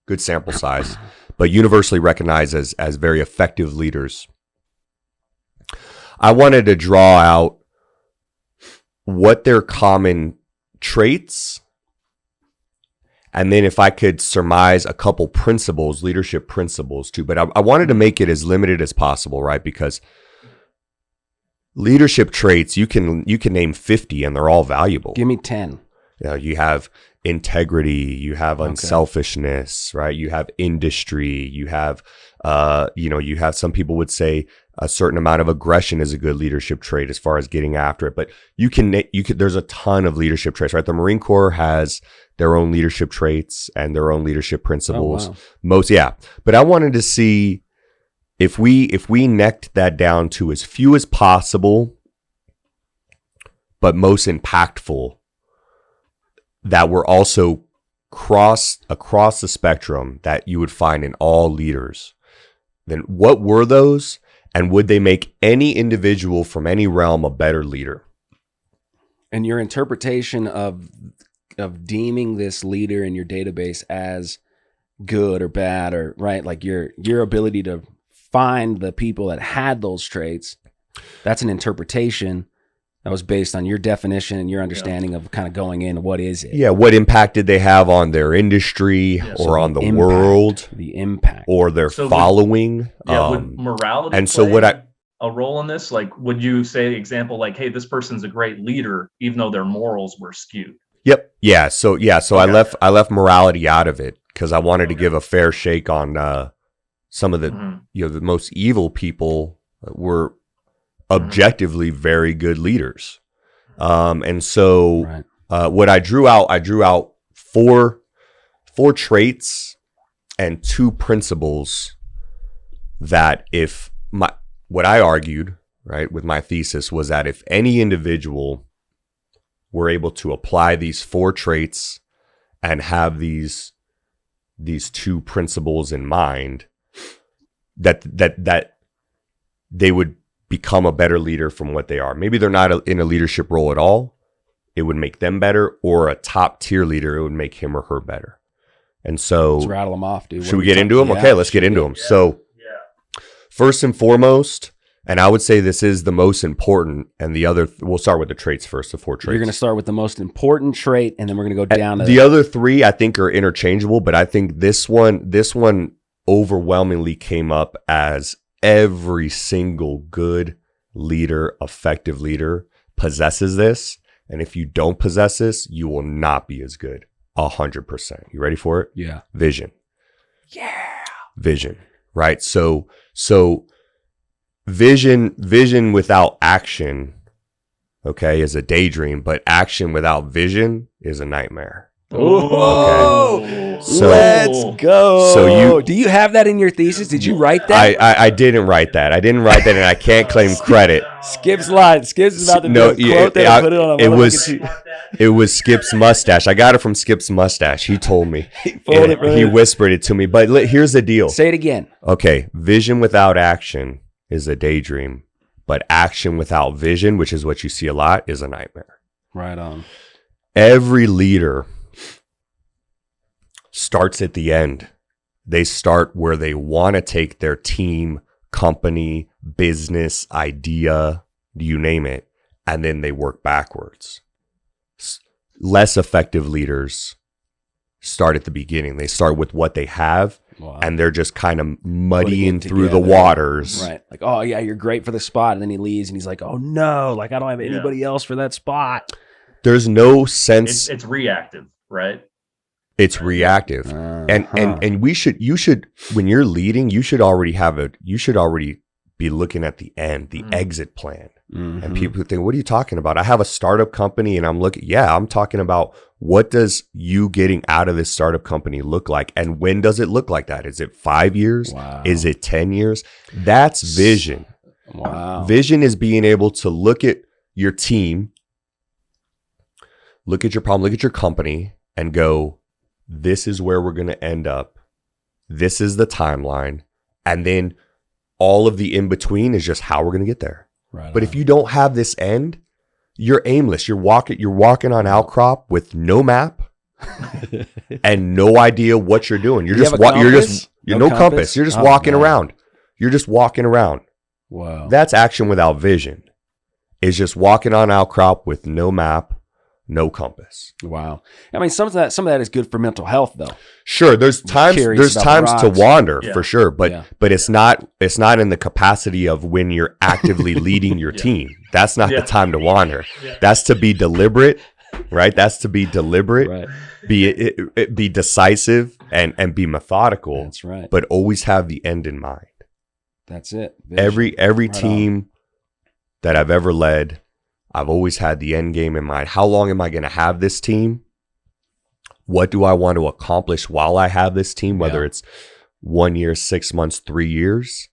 good sample size, but universally recognized as very effective leaders. I wanted to draw out what their common traits, and then if I could surmise a couple principles, leadership principles too. But I wanted to make it as limited as possible, right? Because leadership traits, you can name 50 and they're all valuable. Give me 10. You have integrity, you have unselfishness, right? You have industry, you have, you have, some people would say a certain amount of aggression is a good leadership trait as far as getting after it. But there's a ton of leadership traits, right? The Marine Corps has their own leadership traits and their own leadership principles. Oh, wow. But I wanted to see if we necked that down to as few as possible, but most impactful. that were also across the spectrum that you would find in all leaders, then what were those? And would they make any individual from any realm a better leader? And your interpretation of deeming this leader in your database as good or bad, or right, like your ability to find the people that had those traits, that's an interpretation that was based on your definition and your understanding of kind of going in, what is it? Yeah, what impact did they have on their industry or on the world? The impact. Or their following. Would morality and so what a role in this? Like, would you say, example, like, hey, this person's a great leader, even though their morals were skewed? Yep. Yeah. So okay. I left morality out of it because I wanted to give a fair shake on some of the the most evil people were objectively very good leaders. And so what I drew out four traits and 2 principles that what I argued, right, with my thesis was that if any individual were able to apply these 4 traits and have these 2 principles in mind, that they would become a better leader from what they are. Maybe they're not in a leadership role at all. It would make them better, or a top tier leader, it would make him or her better. And so let's rattle them off, dude. Should we get into them? Okay, let's get into them. Yeah. So first and foremost, and I would say this is the most important, and the other, we'll start with the traits first, the 4 traits. You're going to start with the most important trait, and then we're going to go down to the other 3 I think are interchangeable, but I think this one overwhelmingly came up as every single good leader, effective leader possesses this. And if you don't possess this, you will not be as good. 100%. You ready for it? Yeah. Vision. Yeah. Vision. Right. So vision without action, okay, is a daydream, but action without vision is a nightmare. Okay. So, let's go. So do you have that in your thesis? Did you write that? I didn't write that. And I can't claim credit. Skip's line. Skip's about to do a quote that put it on. It was Skip's mustache. I got it from Skip's mustache. He told me. He whispered it to me. But here's the deal. Say it again. Okay. Vision without action is a daydream, but action without vision, which is what you see a lot, is a nightmare. Right on. Every leader starts at the end. They start where they want to take their team, company, business, idea, you name it, and then they work backwards. Less effective leaders start at the beginning. They start with what they have, and they're just kind of muddying through the waters. Right. Like, oh, yeah, you're great for the spot. And then he leaves, and he's like, oh, no, like I don't have anybody else for that spot. There's no sense. It's reactive, right? It's reactive. And you should, when you're leading, you should already be looking at the end, the exit plan. Mm-hmm. And people think, what are you talking about? I have a startup company and I'm talking about what does you getting out of this startup company look like? And when does it look like that? Is it 5 years? Wow. Is it 10 years? That's vision. Wow. Vision is being able to look at your team, look at your problem, look at your company and go, this is where we're going to end up. This is the timeline. And then all of the in between is just how we're going to get there. Right. But if you don't have this end, you're aimless. You're walking on outcrop with no map and no idea what you're doing. You're no compass. You're just walking around. You're just walking around. Wow. That's action without vision. Is just walking on outcrop with no map, no compass. Wow. I mean, some of that is good for mental health, though. Sure, there's times to wander for sure, but it's not in the capacity of when you're actively leading your team. That's not the time to wander. Yeah. That's to be deliberate, right? That's to be deliberate. Right. Be decisive and be methodical. That's right. But always have the end in mind. That's it. Vision. Every team that I've ever led, I've always had the end game in mind. How long am I going to have this team? What do I want to accomplish while I have this team? Whether it's 1 year, 6 months, 3 years,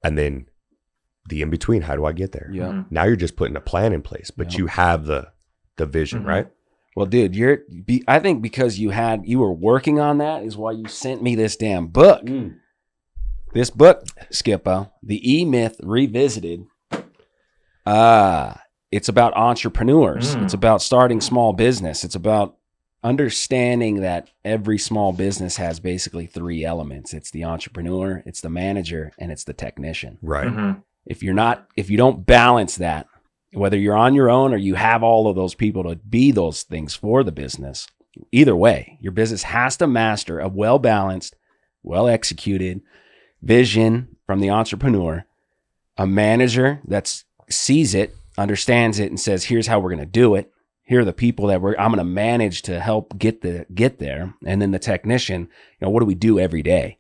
and then the in between. How do I get there? Yeah. Now you're just putting a plan in place, but you have the vision, right? Well, dude, I think because you were working on that is why you sent me this damn book. This book, Skippo, The E-Myth Revisited. It's about entrepreneurs. It's about starting small business. It's about understanding that every small business has basically 3 elements. It's the entrepreneur, it's the manager, and it's the technician. Right. If you don't balance that, whether you're on your own or you have all of those people to be those things for the business, either way, your business has to master a well-balanced, well-executed vision from the entrepreneur, a manager that sees it, understands it, and says, here's how we're going to do it. Here are the people that I'm going to manage to help get there. And then the technician, what do we do every day?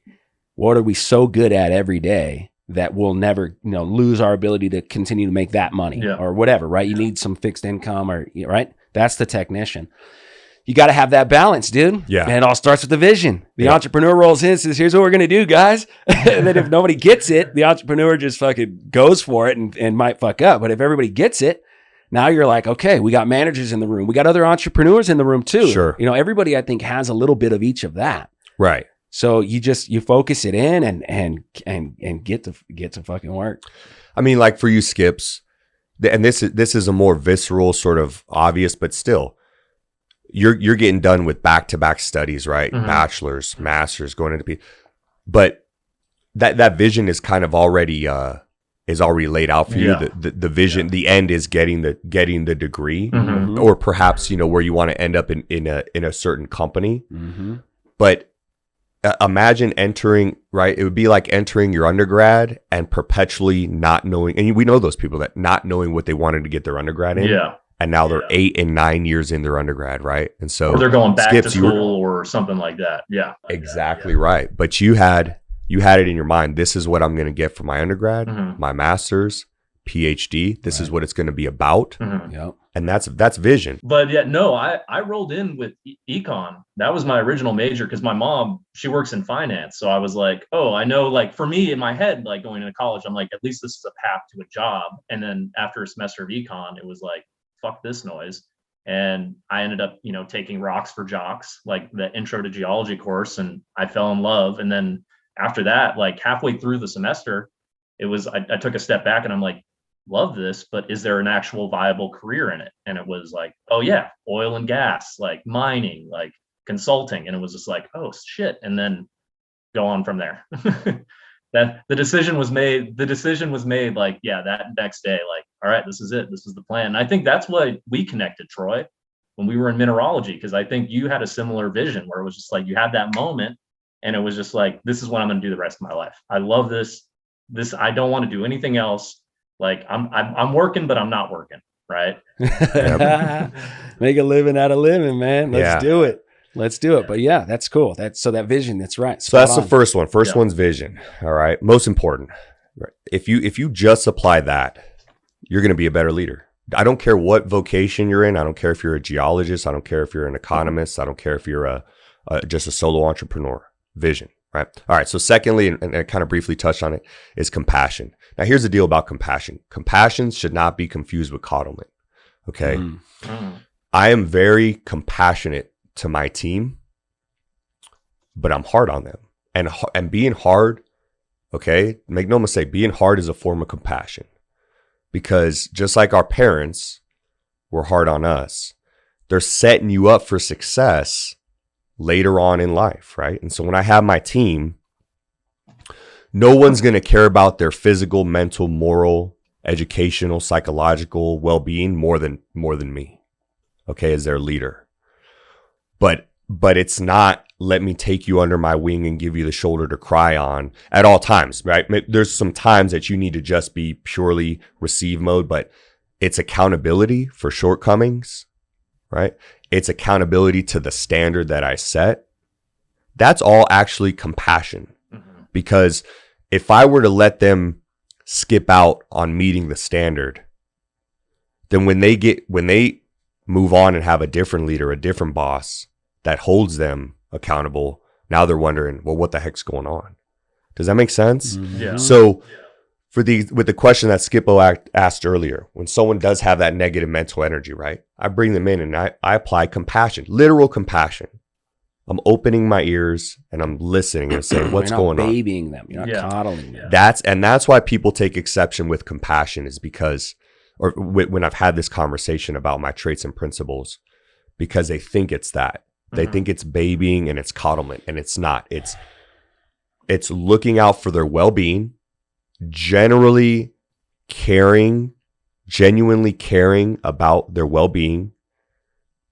What are we so good at every day that we'll never, lose our ability to continue to make that money or whatever, right? You need some fixed income right? That's the technician. You got to have that balance, dude. Yeah. And it all starts with the vision. The entrepreneur rolls in and says, here's what we're going to do, guys. And then if nobody gets it, the entrepreneur just fucking goes for it and might fuck up. But if everybody gets it, now you're like, okay, we got managers in the room. We got other entrepreneurs in the room too. Sure. Everybody I think has a little bit of each of that. Right. So you focus it in and get to fucking work. I mean, like for you, Skips, and this is a more visceral sort of obvious, but still, you're getting done with back-to-back studies, right? Bachelor's, master's, going into but that vision is kind of already laid out for you. The vision, the end is getting the degree, or perhaps where you want to end up in a certain company. But imagine entering, right? It would be like entering your undergrad and perpetually not knowing, and we know those people that not knowing what they wanted to get their undergrad in. Yeah. And now they're 8 and 9 years in their undergrad, right? And so or they're going back to school or something like that. Yeah. Exactly right. But you had it in your mind, this is what I'm going to get for my undergrad, my master's, PhD. This is what it's going to be about. Yep. And that's vision. But I rolled in with econ. That was my original major because my mom, she works in finance. So I was like, oh, I know, like for me in my head, like going into college, I'm like, at least this is a path to a job. And then after a semester of econ, it was like, fuck this noise. And I ended up, taking Rocks for Jocks, like the intro to geology course. And I fell in love. And then after that, like halfway through the semester, I took a step back and I'm like, love this, but is there an actual viable career in it? And it was like, oh yeah, oil and gas, like mining, like consulting. And it was just like, oh shit. And then go on from there. That the decision was made like, yeah, that next day, like, all right, this is it. This is the plan. And I think that's what we connected, Troy, when we were in mineralogy, because I think you had a similar vision where it was just like, you had that moment and it was just like, this is what I'm going to do the rest of my life. I love this. I don't want to do anything else. Like I'm working, but I'm not working. Right. Make a living out of living, man. Let's do it. Let's do it. But yeah, that's cool. That vision, that's right. So that's the first one. First one's vision. All right. Most important. Right. If you just apply that, you're going to be a better leader. I don't care what vocation you're in. I don't care if you're a geologist. I don't care if you're an economist. I don't care if you're just a solo entrepreneur. Vision. Right. All right. So secondly, and I kind of briefly touched on it, is compassion. Now here's the deal about compassion. Compassion should not be confused with coddlement. Okay. I am very compassionate to my team, but I'm hard on them. And being hard, okay, make no mistake, being hard is a form of compassion. Because just like our parents were hard on us, they're setting you up for success later on in life, right? And so when I have my team, no one's going to care about their physical, mental, moral, educational, psychological well-being more than me, okay, as their leader. But it's not, let me take you under my wing and give you the shoulder to cry on at all times, right? There's some times that you need to just be purely receive mode, but it's accountability for shortcomings, right? It's accountability to the standard that I set. That's all actually compassion. Because if I were to let them skip out on meeting the standard, then when they move on and have a different leader, a different boss that holds them accountable, now they're wondering, well, what the heck's going on? Does that make sense? Yeah. So with the question that Skippo asked earlier, when someone does have that negative mental energy, right? I bring them in and I apply compassion, literal compassion. I'm opening my ears and I'm listening and saying, what's going on? You're not babying them. You're not coddling them. That's why people take exception with compassion, is because, or when I've had this conversation about my traits and principles, because they think it's that. They think it's babying and it's coddlement, and it's not. It's looking out for their well-being, genuinely caring about their well-being,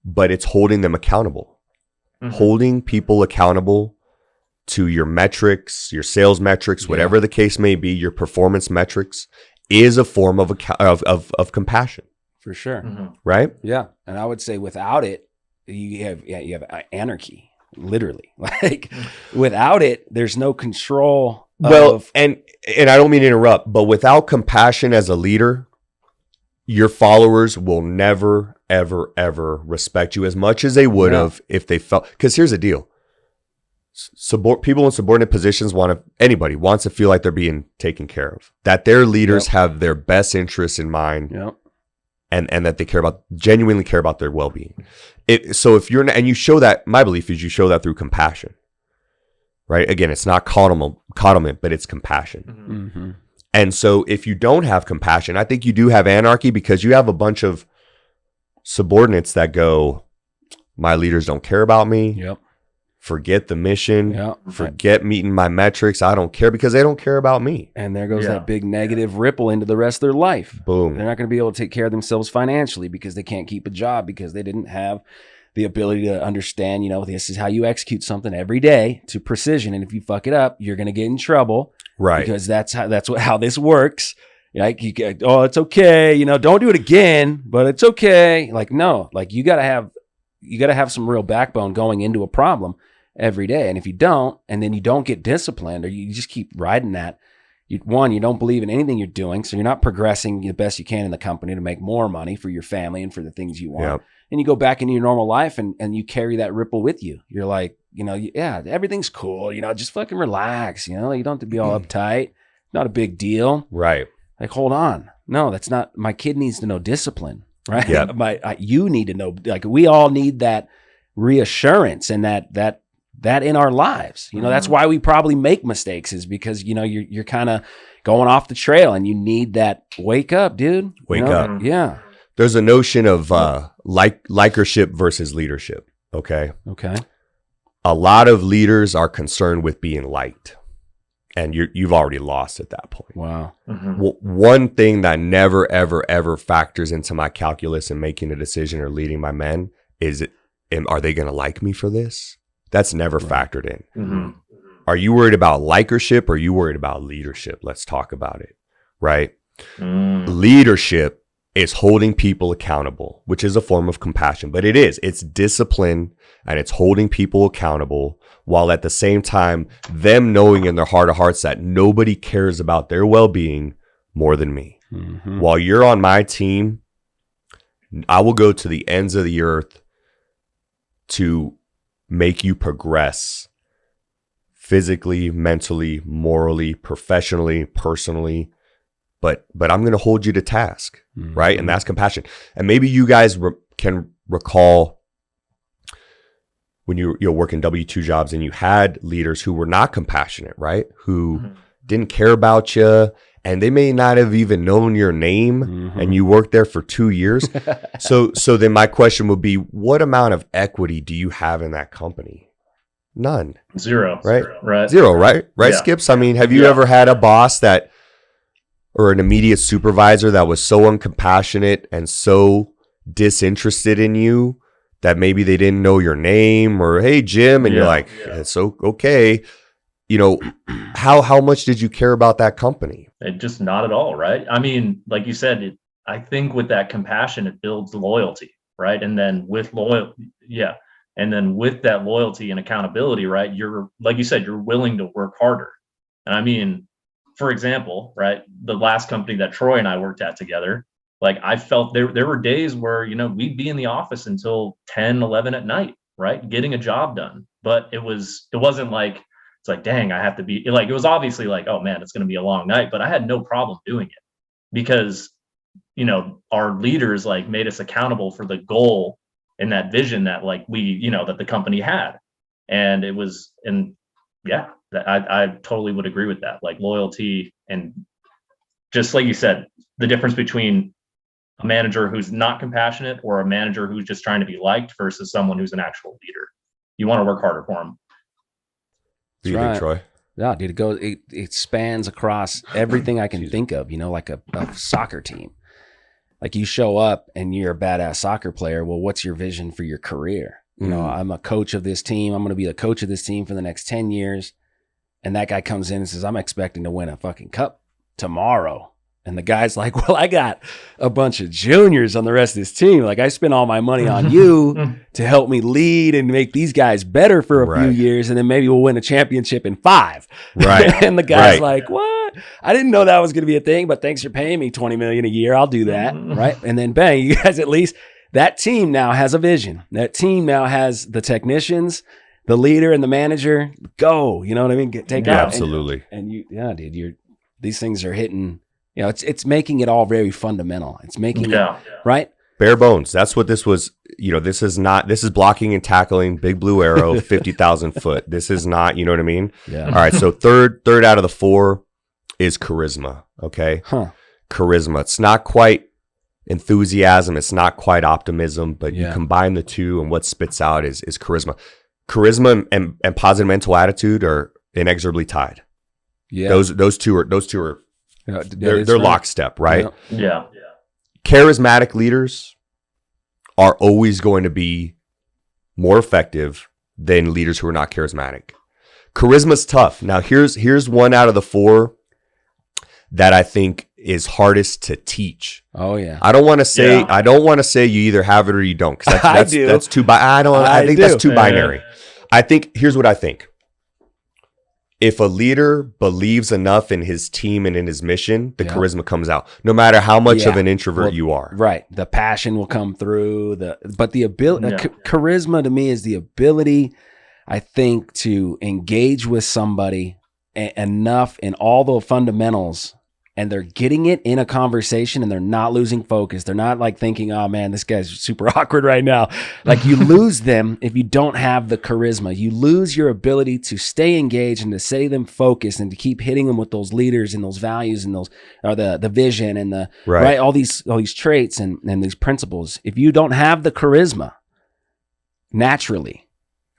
but it's holding them accountable. Holding people accountable to your metrics, your sales metrics, whatever the case may be, your performance metrics, is a form of compassion. For sure. Right? Yeah. And I would say without it, you have anarchy, literally. Like without it, there's no control. And I don't mean to interrupt, but without compassion as a leader, your followers will never, ever, ever respect you as much as they would have if they felt. Because here's the deal: people in subordinate positions anybody wants to feel like they're being taken care of, that their leaders have their best interests in mind, and that they genuinely care about their well-being. So if you're, and you show that, my belief is you show that through compassion, right? Again, it's not coddlement, but it's compassion. And so if you don't have compassion, I think you do have anarchy, because you have a bunch of subordinates that go, my leaders don't care about me. Forget the mission. Forget meeting my metrics. I don't care, because they don't care about me. And there goes that big negative ripple into the rest of their life. Boom. They're not going to be able to take care of themselves financially because they can't keep a job, because they didn't have the ability to understand, this is how you execute something every day to precision. And if you fuck it up, you're going to get in trouble. Right. Because that's how this works. Like it's okay. Don't do it again, but it's okay. Like, no, like you gotta have some real backbone going into a problem every day. And if you don't, and then you don't get disciplined, or you just keep riding that, you don't believe in anything you're doing. So you're not progressing the best you can in the company to make more money for your family and for the things you want. And you go back into your normal life and you carry that ripple with you. You're like, everything's cool. Just fucking relax. You don't have to be all uptight. Not a big deal. Right. Like, hold on. No, that's not, my kid needs to know discipline, right? You need to know, like, we all need that reassurance and that in our lives. That's why we probably make mistakes, is because, you're kind of going off the trail and you need that wake up, dude. Wake up. Yeah. There's a notion of likership versus leadership. Okay. A lot of leaders are concerned with being liked, and you've already lost at that point. Wow. One thing that never, ever, ever factors into my calculus in making a decision or leading my men is, are they going to like me for this? That's never factored in. Are you worried about likership, or are you worried about leadership? Let's talk about it, right? Leadership is holding people accountable, which is a form of compassion, but it's discipline, and it's holding people accountable, while at the same time, them knowing in their heart of hearts that nobody cares about their well-being more than me. While you're on my team, I will go to the ends of the earth to make you progress physically, mentally, morally, professionally, personally. But I'm going to hold you to task, right? And that's compassion. And maybe you guys can recall when you're working W-2 jobs and you had leaders who were not compassionate, right? Who didn't care about you, and they may not have even known your name, and you worked there for 2 years. So then my question would be, what amount of equity do you have in that company? None. Zero. Right? Zero, right? Right, yeah. Skips? I mean, have you ever had a boss or an immediate supervisor that was so uncompassionate and so disinterested in you that maybe they didn't know your name, or, hey, Jim, and you're like, it's so okay. How much did you care about that company? Just not at all, right? I mean, like you said, I think with that compassion, it builds loyalty, right? And then with that loyalty and accountability, right? You're, like you said, you're willing to work harder. And I mean, for example, right, the last company that Troy and I worked at together, like I felt there were days where, we'd be in the office until 10, 11 at night, right? Getting a job done. But it wasn't like it's like, dang, I have to be like, it was obviously like, oh man, it's going to be a long night, but I had no problem doing it because, you know, our leaders like made us accountable for the goal and that vision that like we, you know, that the company had. And it was, and yeah, I totally would agree with that. Like loyalty, and just like you said, the difference between a manager who's not compassionate or a manager who's just trying to be liked versus someone who's an actual leader. You want to work harder for them. That's right. Troy? Yeah, dude, it spans across everything I can think of, you know, like a soccer team. Like you show up and you're a badass soccer player. Well, what's your vision for your career? You know, I'm a coach of this team. I'm going to be the coach of this team for the next 10 years. And that guy comes in and says, I'm expecting to win a fucking cup tomorrow. And the guy's like, well, I got a bunch of juniors on the rest of this team. Like I spent all my money on you to help me lead and make these guys better for a few years. And then maybe we'll win a championship in 5. Right. And the guy's like, what? I didn't know that was going to be a thing, but thanks for paying me $20 million a year. I'll do that. Right. And then bang, you guys, at least that team now has a vision. That team now has the technicians, the leader and the manager. Go, you know what I mean? Take out. Absolutely. And you, yeah, dude, these things are hitting. You know, it's making it all very fundamental. It's making it right. Bare bones. That's what this was. You know, this is blocking and tackling, big blue arrow, 50,000 foot. This is not, you know what I mean? Yeah. All right. So third out of the 4 is charisma. Okay. Charisma. It's not quite enthusiasm. It's not quite optimism, but you combine the two and what spits out is charisma. Charisma and positive mental attitude are inexorably tied. Yeah. Those two are they're lockstep, right? Yeah. Charismatic leaders are always going to be more effective than leaders who are not charismatic. Charisma's tough. Now here's one out of the 4 that I think is hardest to teach. Oh yeah. I don't want to say you either have it or you don't, because that's too I think that's too binary. I think here's what I think. If a leader believes enough in his team and in his mission, the charisma comes out, no matter how much of an introvert you are. Right. The passion will come through. But the ability, charisma to me is the ability, I think, to engage with somebody enough in all the fundamentals, and they're getting it in a conversation and they're not losing focus. They're not like thinking, oh man, this guy's super awkward right now. Like you lose them if you don't have the charisma. You lose your ability to stay engaged and to stay them focused and to keep hitting them with those leaders and those values and those, or the vision and the, right, all these traits and these principles. If you don't have the charisma naturally,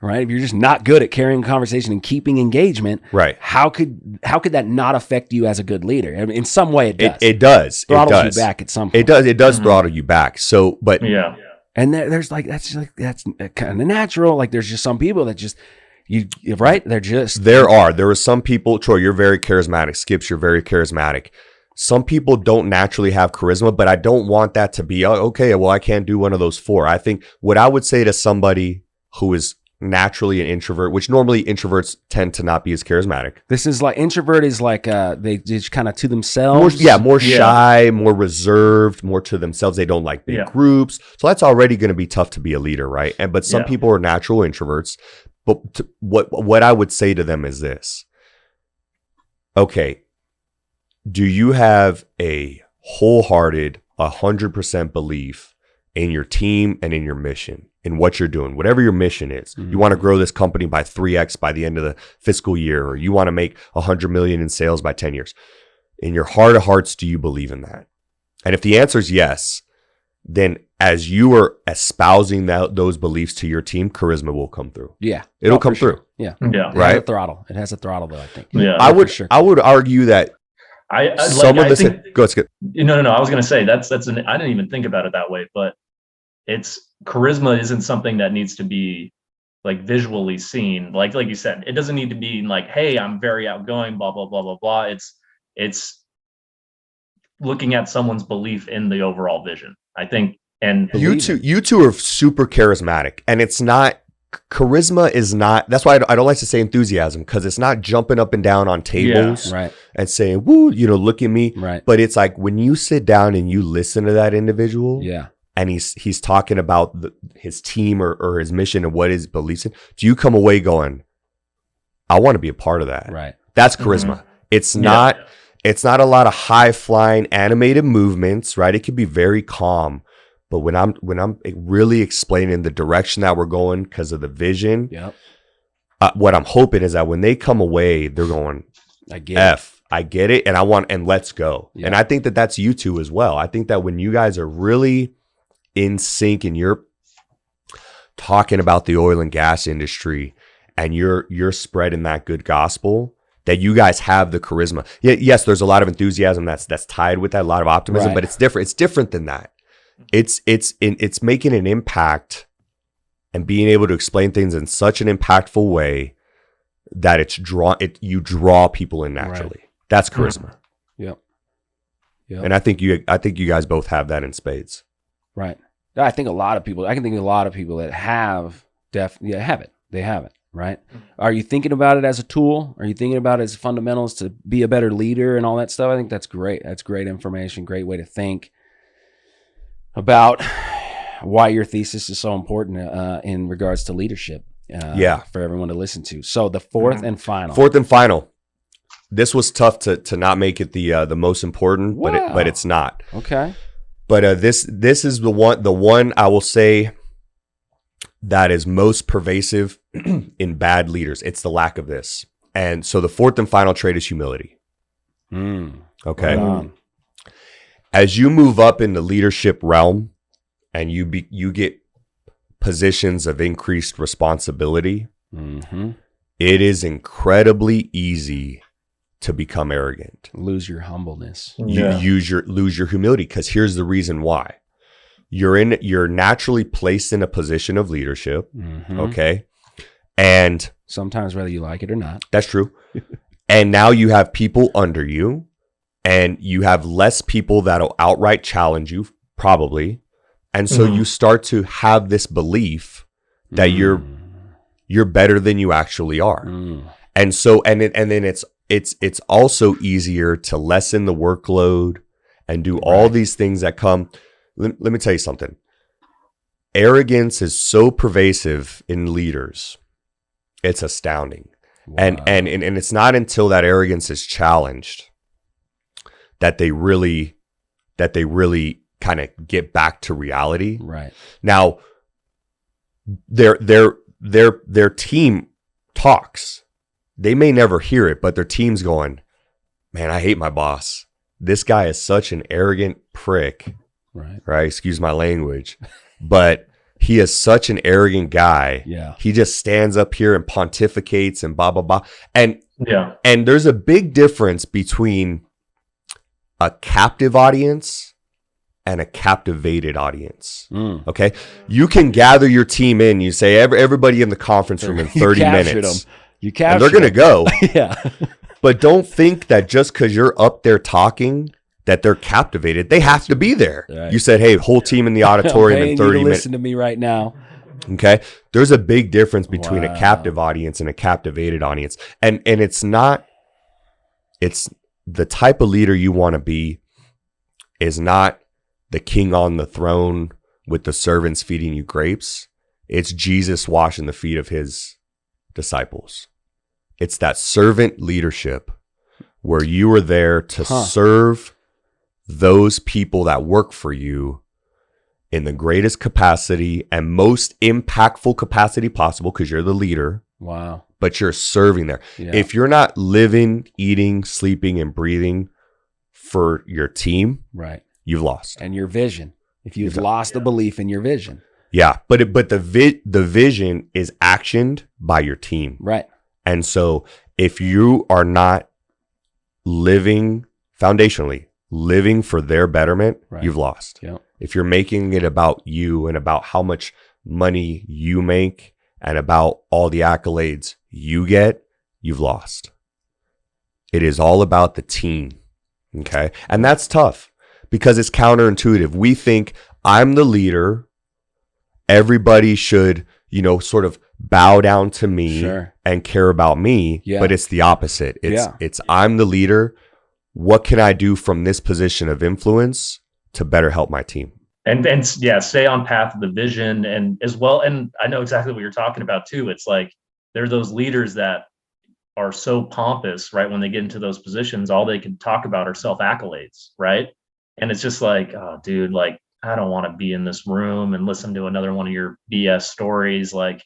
right? If you're just not good at carrying a conversation and keeping engagement, right? How could that not affect you as a good leader? I mean, in some way, it does. It does. Throttles you back at some point. It does throttle you back. So, but and there's that's kind of natural. Like there's just some people that just right. There are some people. Troy, you're very charismatic. Skips, you're very charismatic. Some people don't naturally have charisma, but I don't want that to be okay. Well, I can't do one of those 4. I think what I would say to somebody who is naturally an introvert, which normally introverts tend to not be as charismatic. This is like introvert is like they just kind of to themselves. More shy, more reserved, more to themselves. They don't like big groups. So that's already going to be tough to be a leader, right? But some people are natural introverts. But what I would say to them is this. Okay, do you have a wholehearted 100% belief in your team and in your mission? In what you're doing, whatever your mission is. Mm-hmm. You want to grow this company by 3x by the end of the fiscal year, or you want to make 100 million in sales by 10 years. In your heart of hearts, do you believe in that? And if the answer is yes, then as you are espousing those beliefs to your team, charisma will come through. Yeah. It'll come through. Yeah. Yeah. It has a throttle. It has a throttle though, I think. Yeah. I would argue that No, I was going to say I didn't even think about it that way, but charisma isn't something that needs to be like visually seen. Like you said, it doesn't need to be like, hey, I'm very outgoing, blah, blah, blah, blah, blah. It's looking at someone's belief in the overall vision, I think. And you two are super charismatic, and it's not, charisma is not, that's why I don't like to say enthusiasm, because it's not jumping up and down on tables and saying, woo, look at me. Right. But it's like when you sit down and you listen to that individual. Yeah. And he's talking about his team or his mission and what his beliefs in. Do you come away going, I want to be a part of that. Right. That's charisma. It's not a lot of high flying animated movements, right? It can be very calm. But when I'm really explaining the direction that we're going because of the vision, what I'm hoping is that when they come away, they're going, I get it, and let's go. And I think that that's you two as well. I think that when you guys are really in sync and you're talking about the oil and gas industry and you're spreading that good gospel, that you guys have the charisma. Yes, there's a lot of enthusiasm that's tied with that, a lot of optimism, but it's different. It's different than that. It's making an impact and being able to explain things in such an impactful way that you draw people in naturally. Right. That's charisma. Yep. And I think you guys both have that in spades. Right. I think a lot of people that have have it. They have it. Right. Are you thinking about it as a tool? Are you thinking about it as fundamentals to be a better leader and all that stuff? I think that's great. That's great information. Great way to think about why your thesis is so important in regards to leadership. For everyone to listen to. So the fourth and final. This was tough to not make it the most important, but it's not. Okay. But this is the one I will say that is most pervasive in bad leaders. It's the lack of this. And so the fourth and final trait is humility. Okay. Right. As you move up in the leadership realm and you get positions of increased responsibility, it is incredibly easy to become arrogant. Lose your humbleness. Lose your humility, because here's the reason why. You're naturally placed in a position of leadership, okay? And sometimes whether you like it or not. That's true. And now you have people under you, and you have less people that'll outright challenge you, probably. And so you start to have this belief that you're better than you actually are. And so and then it's also easier to lessen the workload and do all these things that come. Let me tell you something. Arrogance is so pervasive in leaders. It's astounding. Wow. And it's not until that arrogance is challenged that they really kind of get back to reality. Right. Now, their team talks. They may never hear it, but their team's going, man, I hate my boss. This guy is such an arrogant prick. Right. Excuse my language. But he is such an arrogant guy. Yeah. He just stands up here and pontificates and blah, blah, blah. And there's a big difference between a captive audience and a captivated audience. Okay. You can gather your team in. You say everybody in the conference room in 30 minutes. You capture and they're going to go. Yeah. But don't think that just because you're up there talking that they're captivated. They have to be there. Right. You said, hey, whole team in the auditorium in 30 minutes. Listen to me right now. Okay. There's a big difference between a captive audience and a captivated audience. And it's the type of leader you want to be is not the king on the throne with the servants feeding you grapes. It's Jesus washing the feet of his disciples. It's that servant leadership where you are there to serve those people that work for you in the greatest capacity and most impactful capacity possible, because you're the leader. Wow. But you're serving there. Yeah. If you're not living, eating, sleeping, and breathing for your team, right, you've lost. And your vision. If you've lost the belief in your vision. Yeah, but the vision is actioned by your team. Right. And so if you are not living foundationally, living for their betterment, you've lost. Yep. If you're making it about you and about how much money you make and about all the accolades you get, you've lost. It is all about the team. Okay. And that's tough because it's counterintuitive. We think I'm the leader. Everybody should, sort of bow down to me and care about me. Yeah. But it's the opposite. It's I'm the leader. What can I do from this position of influence to better help my team? And stay on path of the vision and as well. And I know exactly what you're talking about too. It's like, there are those leaders that are so pompous, right? When they get into those positions, all they can talk about are self accolades, right? And it's just like, oh, dude, like, I don't want to be in this room and listen to another one of your BS stories. Like,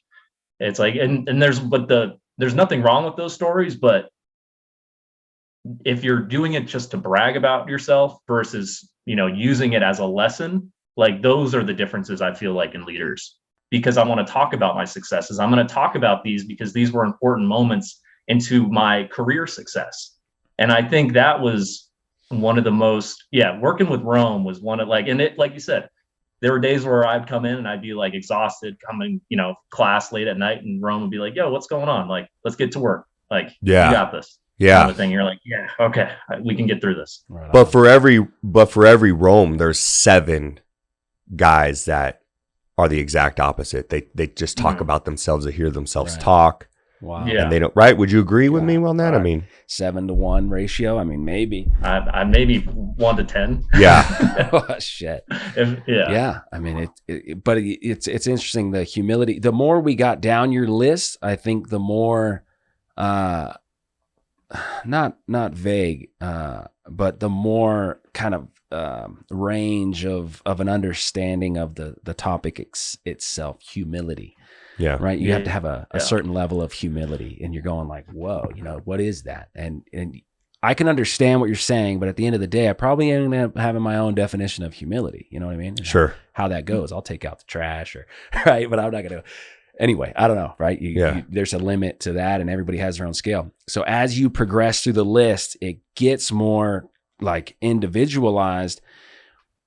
it's like, and there's nothing wrong with those stories, but if you're doing it just to brag about yourself versus, using it as a lesson, like those are the differences I feel like in leaders, because I want to talk about my successes. I'm going to talk about these because these were important moments into my career success. And I think that was one of the most, working with Rome was one of and it, like you said, there were days where I'd come in and I'd be like exhausted coming, class late at night, and Rome would be like, yo, what's going on? Like, let's get to work. Like, you got this. Yeah. Kind of thing. You're like, yeah, okay, we can get through this. Right. But for every Rome, there's 7 guys that are the exact opposite. They just talk about themselves. They hear themselves talk. Wow. Yeah. And they don't, right? Would you agree with me on that? Right. I mean, 7-to-1 ratio. I mean, maybe. I maybe 1 to 10. Yeah. Oh, shit. Yeah. I mean, it's interesting. The humility, the more we got down your list, I think the more, not vague, but the more kind of range of an understanding of the topic itself, humility. Yeah. Right. You have to have a certain level of humility, and you're going like, whoa, what is that? And I can understand what you're saying, but at the end of the day, I probably end up having my own definition of humility. You know what I mean? And sure. How that goes. I'll take out the trash right. But I'm not going to. Anyway, I don't know, right? There's a limit to that, and everybody has their own scale. So as you progress through the list, it gets more like individualized,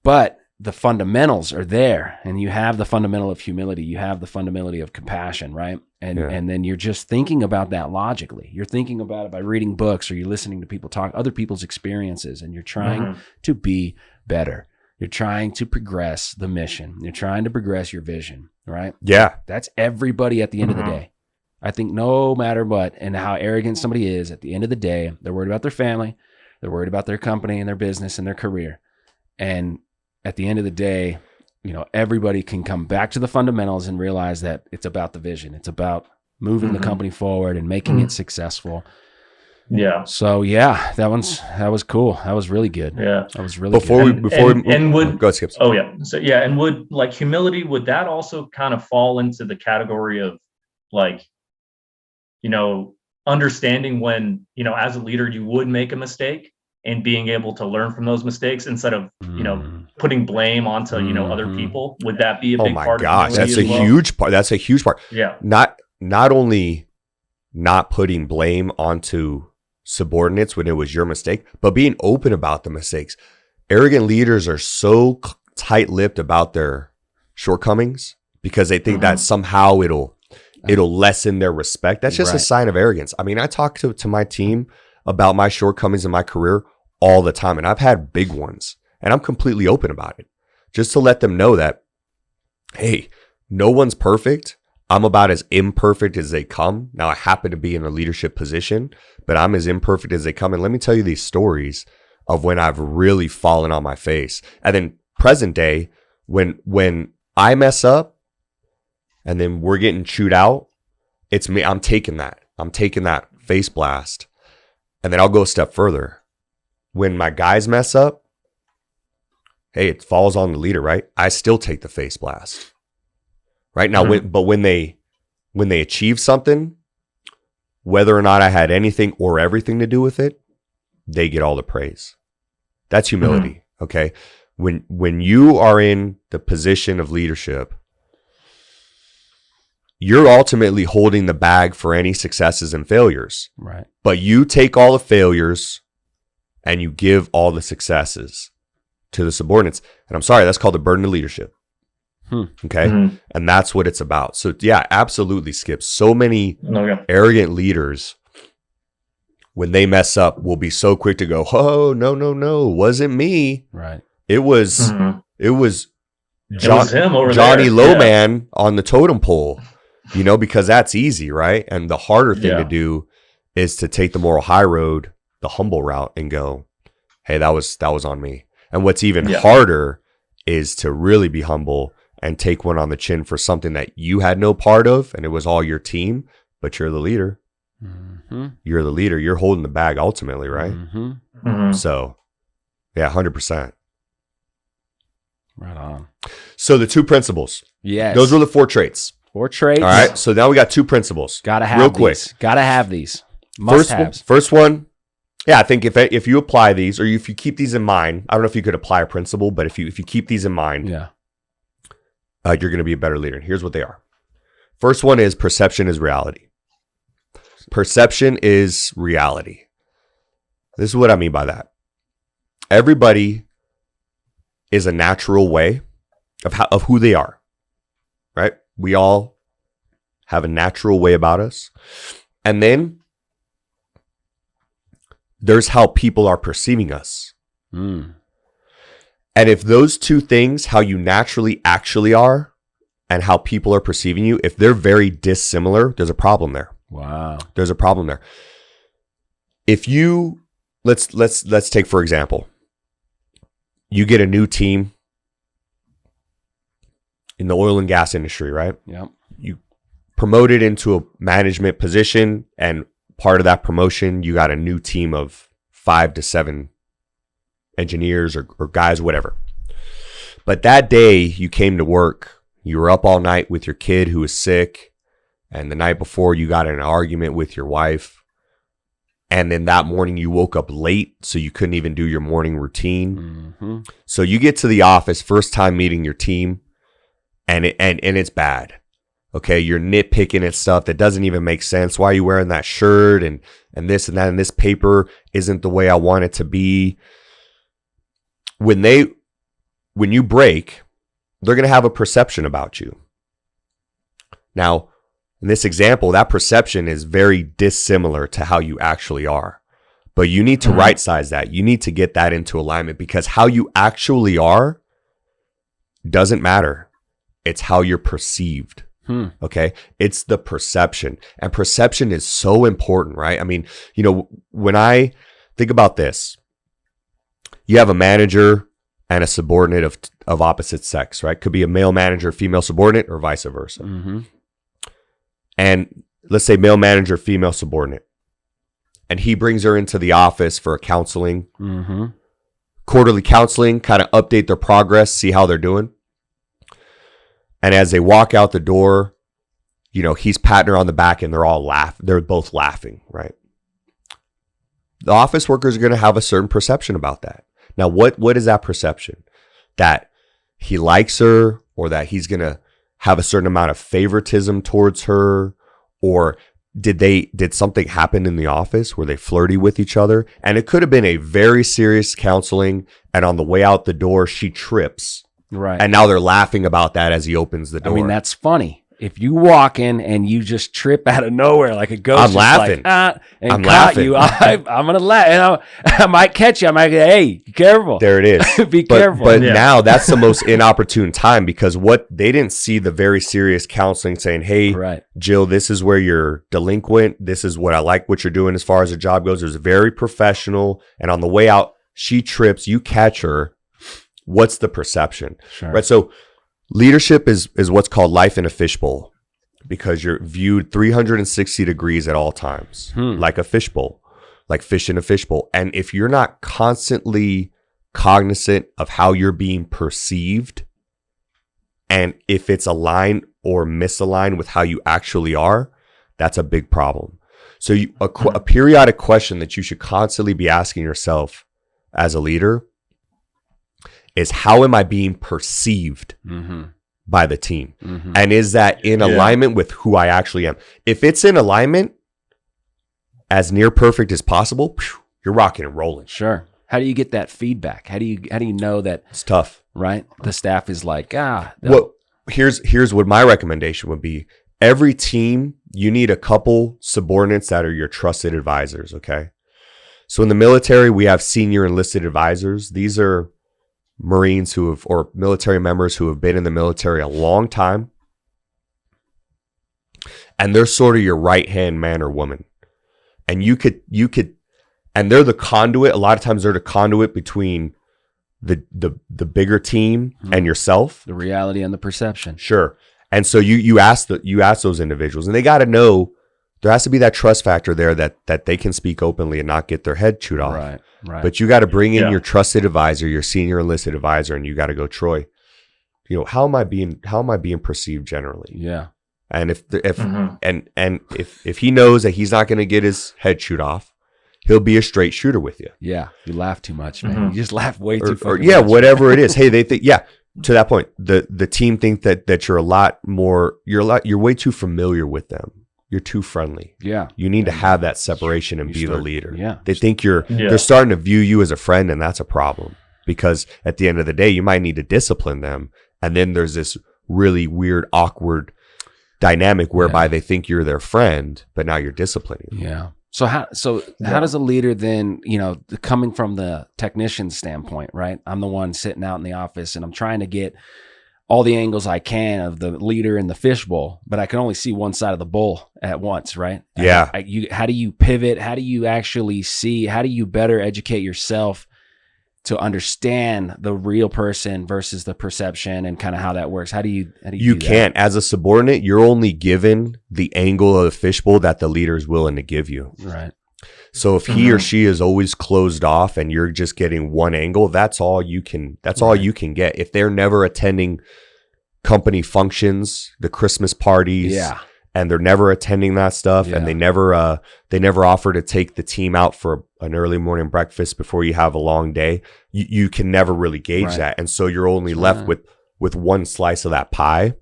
but the fundamentals are there, and you have the fundamental of humility. You have the fundamentality of compassion, right? And then you're just thinking about that logically. You're thinking about it by reading books, or you're listening to people talk, other people's experiences, and you're trying to be better. You're trying to progress the mission. You're trying to progress your vision, right? Yeah. That's everybody at the end of the day. I think no matter what and how arrogant somebody is, at the end of the day, they're worried about their family. They're worried about their company and their business and their career. And at the end of the day, everybody can come back to the fundamentals and realize that it's about the vision. It's about moving the company forward and making it successful. Yeah. So that was cool. That was really good. Yeah. That was really good. Go ahead, Skip. Oh yeah. So and would like humility, would that also kind of fall into the category of like, understanding when, as a leader, you would make a mistake and being able to learn from those mistakes instead of, putting blame onto, other people? Would that be a big part? Oh my gosh. That's a huge part. That's a huge part. Yeah. Not only not putting blame onto subordinates when it was your mistake, but being open about the mistakes. Arrogant leaders are so tight-lipped about their shortcomings because they think that somehow it'll lessen their respect. That's just a sign of arrogance. I mean, I talk to my team about my shortcomings in my career all the time, and I've had big ones, and I'm completely open about it, just to let them know that, hey, no one's perfect. I'm about as imperfect as they come. Now, I happen to be in a leadership position, but I'm as imperfect as they come. And let me tell you these stories of when I've really fallen on my face. And then present day, when I mess up and then we're getting chewed out, it's me. I'm taking that face blast. And then I'll go a step further. When my guys mess up, hey, it falls on the leader, right? I still take the face blast. Right now, when they achieve something, whether or not I had anything or everything to do with it, they get all the praise. That's humility. Okay. When you are in the position of leadership, you're ultimately holding the bag for any successes and failures. Right. But you take all the failures and you give all the successes to the subordinates. And I'm sorry, that's called the burden of leadership. Okay. And that's what it's about. So yeah, absolutely, Skip. So many arrogant leaders, when they mess up, will be so quick to go, oh, no, wasn't me. Right. It was Johnny there. Lowman on the totem pole, because that's easy, right? And the harder thing to do is to take the moral high road, the humble route, and go, hey, that was on me. And what's even harder is to really be humble and take one on the chin for something that you had no part of, and it was all your team, but you're the leader. You're the leader. You're holding the bag ultimately, right? So, yeah, 100%. Right on. So the 2 principles. Yes. Those were the 4 traits. 4 traits. All right. So now we got 2 principles. Gotta have real these. quick. Gotta have these. Must haves. First one. Yeah, I think if you apply these, or if you keep these in mind, I don't know if you could apply a principle, but if you keep these in mind, yeah, you're going to be a better leader. And here's what they are. First one is perception is reality. Perception is reality. This is what I mean by that. Everybody is a natural way of who they are, right? We all have a natural way about us. And then there's how people are perceiving us. And if those 2 things, how you naturally actually are and how people are perceiving you, if they're very dissimilar, there's a problem there. Wow. There's a problem there. If you, let's take, for example, you get a new team in the oil and gas industry, right? Yep. You promoted into a management position, and part of that promotion, you got a new team of 5 to 7 engineers or guys, whatever. But that day you came to work, you were up all night with your kid who was sick, and the night before you got in an argument with your wife, and then that morning you woke up late, so you couldn't even do your morning routine. So you get to the office, first time meeting your team, and it's bad. Okay, you're nitpicking at stuff that doesn't even make sense. Why are you wearing that shirt and this and that, and this paper isn't the way I want it to be. When you break, they're going to have a perception about you. Now, in this example, that perception is very dissimilar to how you actually are. But you need to right size that. You need to get that into alignment, because how you actually are doesn't matter. It's how you're perceived. Okay. It's the perception, and perception is so important, right? I mean, when I think about this, you have a manager and a subordinate of opposite sex, right? Could be a male manager, female subordinate, or vice versa. And let's say male manager, female subordinate, and he brings her into the office for a counseling, quarterly counseling, kind of update their progress, see how they're doing. And as they walk out the door, he's patting her on the back, and they're both laughing, right? The office workers are going to have a certain perception about that. Now, what is that perception? That he likes her, or that he's going to have a certain amount of favoritism towards her, or did something happen in the office? Were they flirty with each other? And it could have been a very serious counseling, and on the way out the door, she trips. Right. And now they're laughing about that as he opens the door. I mean, that's funny. If you walk in and you just trip out of nowhere like a ghost, I'm laughing. I'm laughing. You, I'm gonna laugh, and I might catch you. I might go, "Hey, be careful." There it is. Be careful. But now that's the most inopportune time, because what they didn't see the very serious counseling saying, "Hey, Jill, this is where you're delinquent. This is what I like what you're doing as far as the job goes." It was very professional, and on the way out, she trips. You catch her. What's the perception? Sure. Right. So leadership is what's called life in a fishbowl, because you're viewed 360 degrees at all times, like a fishbowl, like fish in a fishbowl. And if you're not constantly cognizant of how you're being perceived, and if it's aligned or misaligned with how you actually are, that's a big problem. So a periodic question that you should constantly be asking yourself as a leader is, how am I being perceived by the team? And is that in alignment with who I actually am? If it's in alignment, as near perfect as possible, you're rocking and rolling. Sure. How do you get that feedback? How do you know that it's tough, right? The staff is like, Well, here's what my recommendation would be. Every team, you need a couple subordinates that are your trusted advisors, okay? So in the military, we have senior enlisted advisors. These are Marines or military members who have been in the military a long time. And they're sort of your right-hand man or woman. And you could, and they're the conduit. A lot of times they're the conduit between the bigger team and yourself. The reality and the perception. Sure. And so you ask those individuals, and they got to know there has to be that trust factor there that they can speak openly and not get their head chewed off. Right. But you got to bring in your trusted advisor, your senior enlisted advisor, and you got to go, Troy, you know, how am I being perceived generally? Yeah. And if he knows that he's not going to get his head chewed off, he'll be a straight shooter with you. Yeah. You laugh too much, man. You just laugh way too or fucking much. whatever it is. Hey, they think, to that point, the team think that you're a lot more, you're way too familiar with them. You're too friendly. Yeah. You need to have that separation and be the leader. Yeah. They think they're starting to view you as a friend, and that's a problem, because at the end of the day, you might need to discipline them. And then there's this really weird, awkward dynamic whereby they think you're their friend, but now you're disciplining them. Yeah. So how does a leader then, you know, coming from the technician standpoint, right? I'm the one sitting out in the office and I'm trying to get all the angles I can of the leader in the fishbowl, but I can only see one side of the bowl at once, right? Yeah. How do you pivot? How do you actually see? How do you better educate yourself to understand the real person versus the perception and kind of how that works? How do you do can't, as a subordinate, you're only given the angle of the fishbowl that the leader is willing to give you. Right. So if he or she is always closed off and you're just getting one angle, that's all you can get. If they're never attending company functions, the Christmas parties, and they're never attending that stuff, and they never offer to take the team out for an early morning breakfast before you have a long day, you can never really gauge that. And so you're only left with one slice of that pie.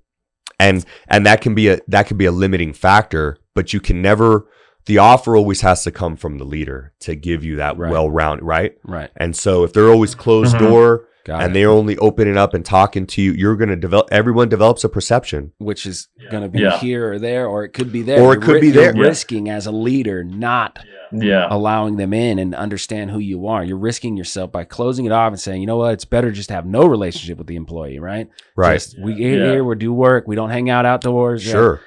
And that can be a limiting factor, but you can never, the offer always has to come from the leader to give you that well-rounded, right? Right. And so if they're always closed door and they're only opening up and talking to you, you're going to everyone develops a perception. Which is going to be here or there, or it could be there. Or it could be there. You're risking as a leader not allowing them in and understand who you are. You're risking yourself by closing it off and saying, you know what, it's better just to have no relationship with the employee, right? Right. Just, we here, we do work, we don't hang out outdoors. Sure.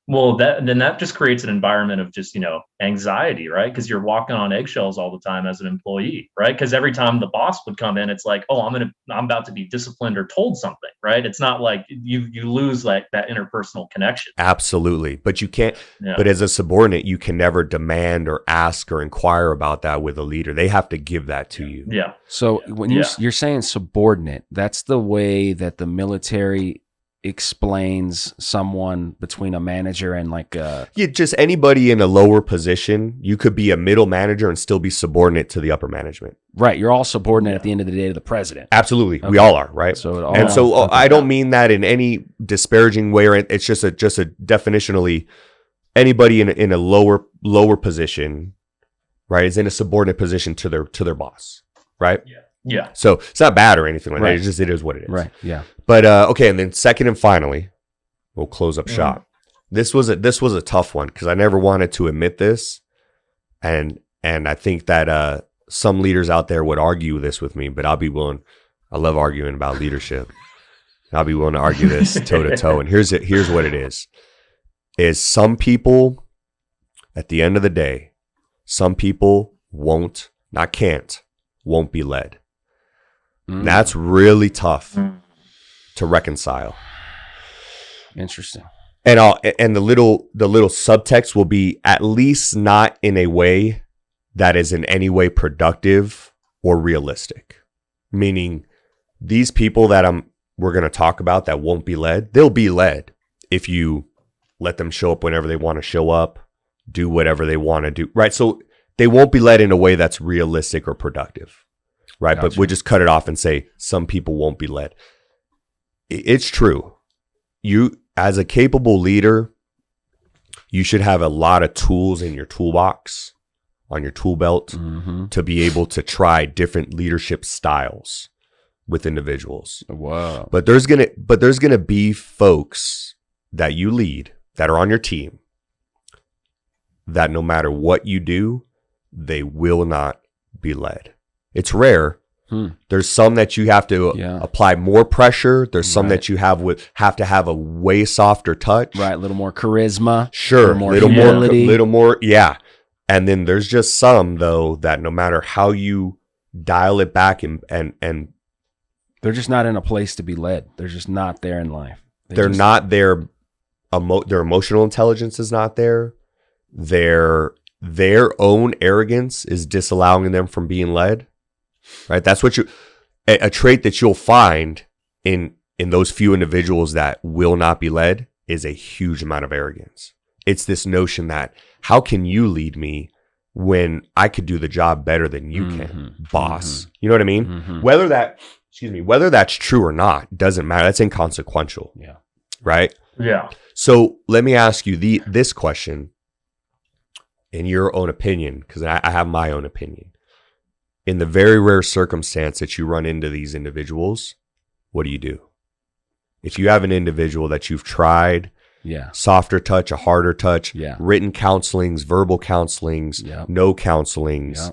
Well, that just creates an environment of just, you know, anxiety, right? Because you're walking on eggshells all the time as an employee, right? Because every time the boss would come in, it's like, oh, I'm about to be disciplined or told something, right? It's not like you lose like that interpersonal connection. Absolutely. But you can't, but as a subordinate, you can never demand or ask or inquire about that with a leader. They have to give that to you. Yeah. So when you're saying subordinate, that's the way that the military explains someone between a manager and like just anybody in a lower position. You could be a middle manager and still be subordinate to the upper management. Right. You're all subordinate at the end of the day to the president. Absolutely. Okay. We all are, right? So I don't mean that in any disparaging way, or it's just a definitionally anybody in a lower position, right, is in a subordinate position to their boss, right? Yeah. So it's not bad or anything like that. It's just, it is what it is. Right. Yeah. But okay, and then second and finally, we'll close up shop. This was a tough one because I never wanted to admit this, and I think that some leaders out there would argue this with me, but I'll be willing. I love arguing about leadership. I'll be willing to argue this toe to toe. And here's what it is: some people, at the end of the day, some people won't be led. And that's really tough to reconcile. Interesting. And the little subtext will be at least not in a way that is in any way productive or realistic. Meaning these people that we're going to talk about that won't be led, they'll be led if you let them show up whenever they want to show up, do whatever they want to do, right? So they won't be led in a way that's realistic or productive. Right. Gotcha. But we just cut it off and say some people won't be led. It's true. You, as a capable leader, you should have a lot of tools in your toolbox, on your tool belt, to be able to try different leadership styles with individuals. Wow. But there's gonna be folks that you lead that are on your team that no matter what you do, they will not be led. It's rare. There's some that you have to apply more pressure. There's some that you have to have a way softer touch. Right, a little more charisma. Sure, little more. Yeah. And then there's just some though that no matter how you dial it back and they're just not in a place to be led. They're just not there in life. They're not there. Their emotional intelligence is not there. their own arrogance is disallowing them from being led, right? That's what a trait that you'll find in those few individuals that will not be led is a huge amount of arrogance. It's this notion that how can you lead me when I could do the job better than you can, boss? You know what I mean? Whether that's true or not doesn't matter. That's inconsequential. Yeah. Right? Yeah. So let me ask you this question in your own opinion, because I have my own opinion. In the very rare circumstance that you run into these individuals, what do? If you have an individual that you've tried, softer touch, a harder touch, written counselings, verbal counselings, no counselings,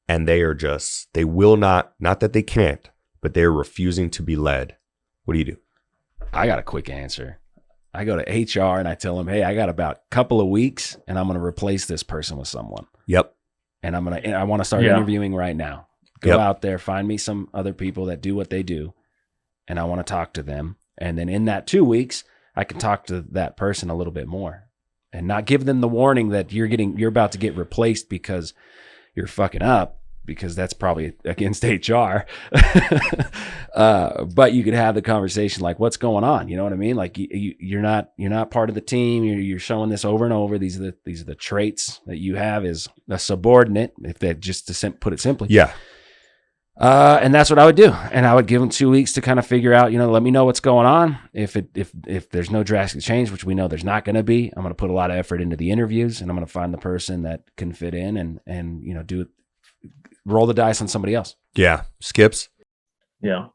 and they will not that they can't, but they're refusing to be led, what do? I got a quick answer. I go to HR and I tell them, hey, I got about a couple of weeks and I'm going to replace this person with someone. Yep. And I want to start interviewing right now. Go out there, find me some other people that do what they do. And I want to talk to them. And then in that 2 weeks, I can talk to that person a little bit more and not give them the warning that you're about to get replaced because you're fucking up, because that's probably against HR. But you could have the conversation like, what's going on? You know what I mean? Like you're not part of the team. You're showing this over and over. These are the traits that you have as a subordinate, if that just to put it simply. Yeah. And that's what I would do. And I would give them 2 weeks to kind of figure out, let me know what's going on. If there's no drastic change, which we know there's not going to be, I'm going to put a lot of effort into the interviews and I'm going to find the person that can fit in and do it. Roll the dice on somebody else. Yeah. Skips. Yeah.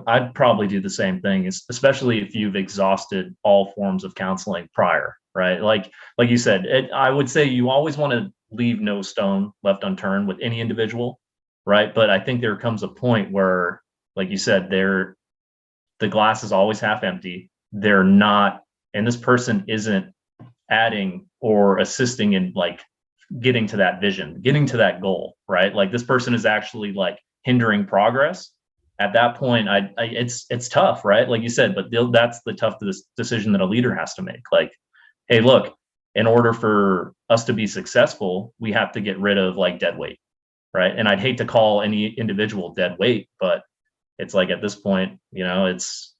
I'd probably do the same thing, especially if you've exhausted all forms of counseling prior, right? Like you said, I would say you always want to leave no stone left unturned with any individual, right? But I think there comes a point where, like you said, the glass is always half empty. They're not, and this person isn't adding or assisting in like getting to that vision, getting to that goal, right? Like this person is actually like hindering progress. At that point, it's tough, right? Like you said, but that's the tough decision that a leader has to make. Like, hey, look, in order for us to be successful, we have to get rid of like dead weight, right? And I'd hate to call any individual dead weight, but it's like at this point, it's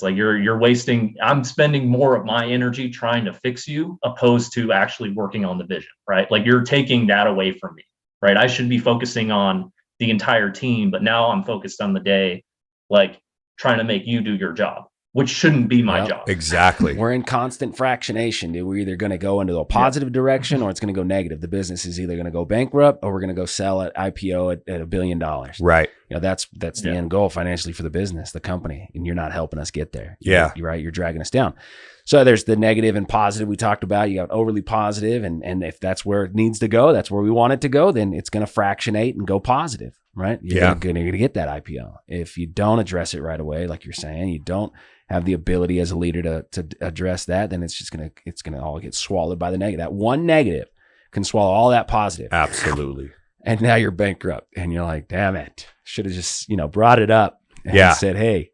like you're wasting, I'm spending more of my energy trying to fix you opposed to actually working on the vision, right? Like you're taking that away from me, right? I should be focusing on the entire team, but now I'm focused on the day, like trying to make you do your job, which shouldn't be my job. Exactly. We're in constant fractionation, dude. We're either going to go into a positive direction or it's going to go negative. The business is either going to go bankrupt or we're going to go sell at IPO at $1 billion. Right. That's the end goal financially for the business, the company, and you're not helping us get there. Yeah. You're right. You're dragging us down. So there's the negative and positive we talked about. You got overly positive, and if that's where it needs to go, that's where we want it to go, then it's going to fractionate and go positive, right? You're going to get that IPO. If you don't address it right away, like you're saying, you don't have the ability as a leader to address that, then it's just going to all get swallowed by the negative. That one negative can swallow all that positive. Absolutely. And now you're bankrupt and you're like, damn it. Should have just, brought it up and said, hey,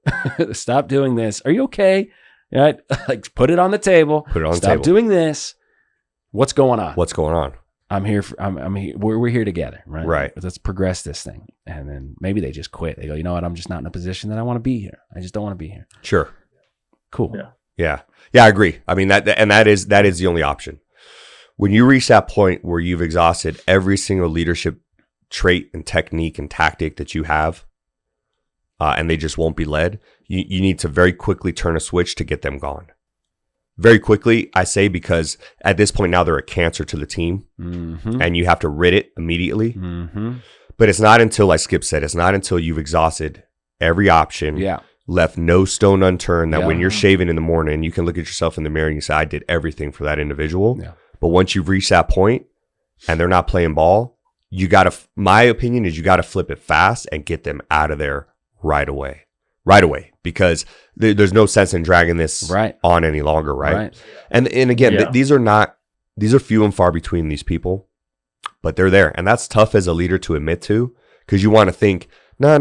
stop doing this. Are you okay? Right? Like put it on the table. Stop doing this. What's going on? I'm here. I'm here. We're here together, right? Right. Let's progress this thing. And then maybe they just quit. They go, you know what? I'm just not in a position that I want to be here. I just don't want to be here. Sure. Cool. Yeah. I agree. I mean, that is the only option. When you reach that point where you've exhausted every single leadership trait and technique and tactic that you have, and they just won't be led, you need to very quickly turn a switch to get them gone. Very quickly, I say, because at this point now they're a cancer to the team, and you have to rid it immediately. But it's not until, like Skip said, it's not until you've exhausted every option, left no stone unturned, that when you're shaving in the morning, you can look at yourself in the mirror and you say, I did everything for that individual. But once you've reached that point and they're not playing ball, my opinion is you got to flip it fast and get them out of there right away, because there's no sense in dragging this on any longer. Right. And again, these are few and far between, these people, but they're there. And that's tough as a leader to admit to, because you want to think, no.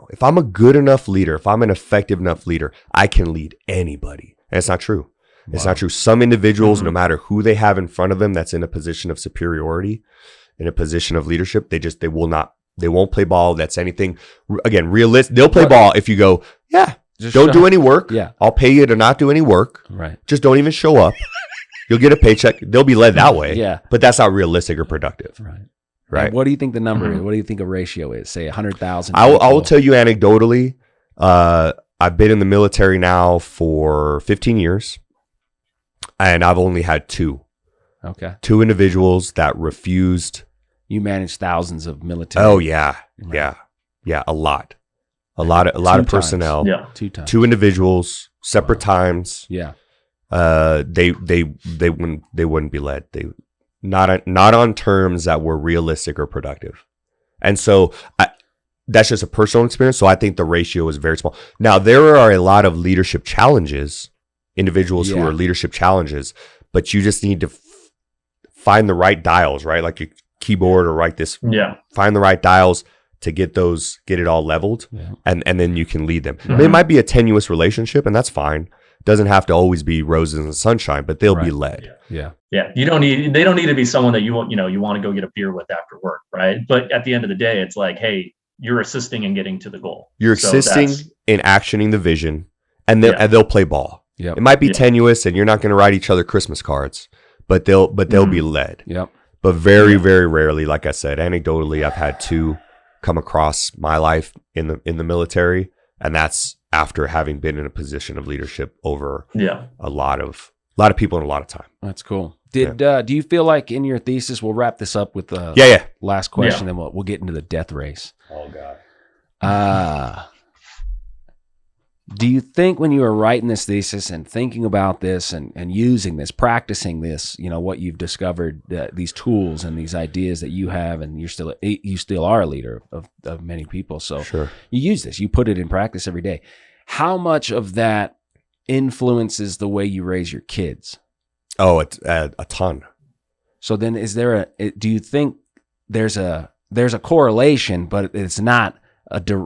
If I'm a good enough leader, if I'm an effective enough leader, I can lead anybody. And it's not true. It's not true. Some individuals, no matter who they have in front of them that's in a position of superiority, in a position of leadership, they won't play ball. That's anything, again, realistic. They'll play ball if you go, just don't do any work. Yeah. I'll pay you to not do any work. Right. Just don't even show up. You'll get a paycheck. They'll be led that way. Yeah. But that's not realistic or productive. Right. Right. And what do you think the number is? What do you think a ratio is? Say 100,000. I will tell you anecdotally, I've been in the military now for 15 years. And I've only had 2 individuals that refused. You manage thousands of military. Oh yeah, right. yeah, a lot of personnel. Yeah, 2 times. 2 individuals, separate times. Yeah, they wouldn't be led. They not on terms that were realistic or productive. And so that's just a personal experience. So I think the ratio is very small. Now there are a lot of leadership challenges. Individuals who are leadership challenges, but you just need to find the right dials, right? Like your keyboard or write this. Yeah. Find the right dials to get it all leveled, and then you can lead them. Mm-hmm. It might be a tenuous relationship, and that's fine. It doesn't have to always be roses and sunshine, but they'll be led. Yeah. They don't need to be someone that you want to go get a beer with after work, right? But at the end of the day, it's like, hey, you're assisting in getting to the goal. You're assisting in actioning the vision, and they'll play ball. Yep. It might be tenuous, and you're not going to write each other Christmas cards, but they'll be led. Yep. But very, very rarely, like I said, anecdotally, I've had 2 come across my life in the military, and that's after having been in a position of leadership over a lot of people in a lot of time. That's cool. Do you feel like in your thesis, we'll wrap this up with the last question, then we'll get into the death race. Oh God. Do you think when you were writing this thesis and thinking about this and using this, practicing this, what you've discovered, these tools and these ideas that you have, and you still are a leader of many people. So you use this, you put it in practice every day. How much of that influences the way you raise your kids? Oh, it's a ton. So then do you think there's a correlation, but it's not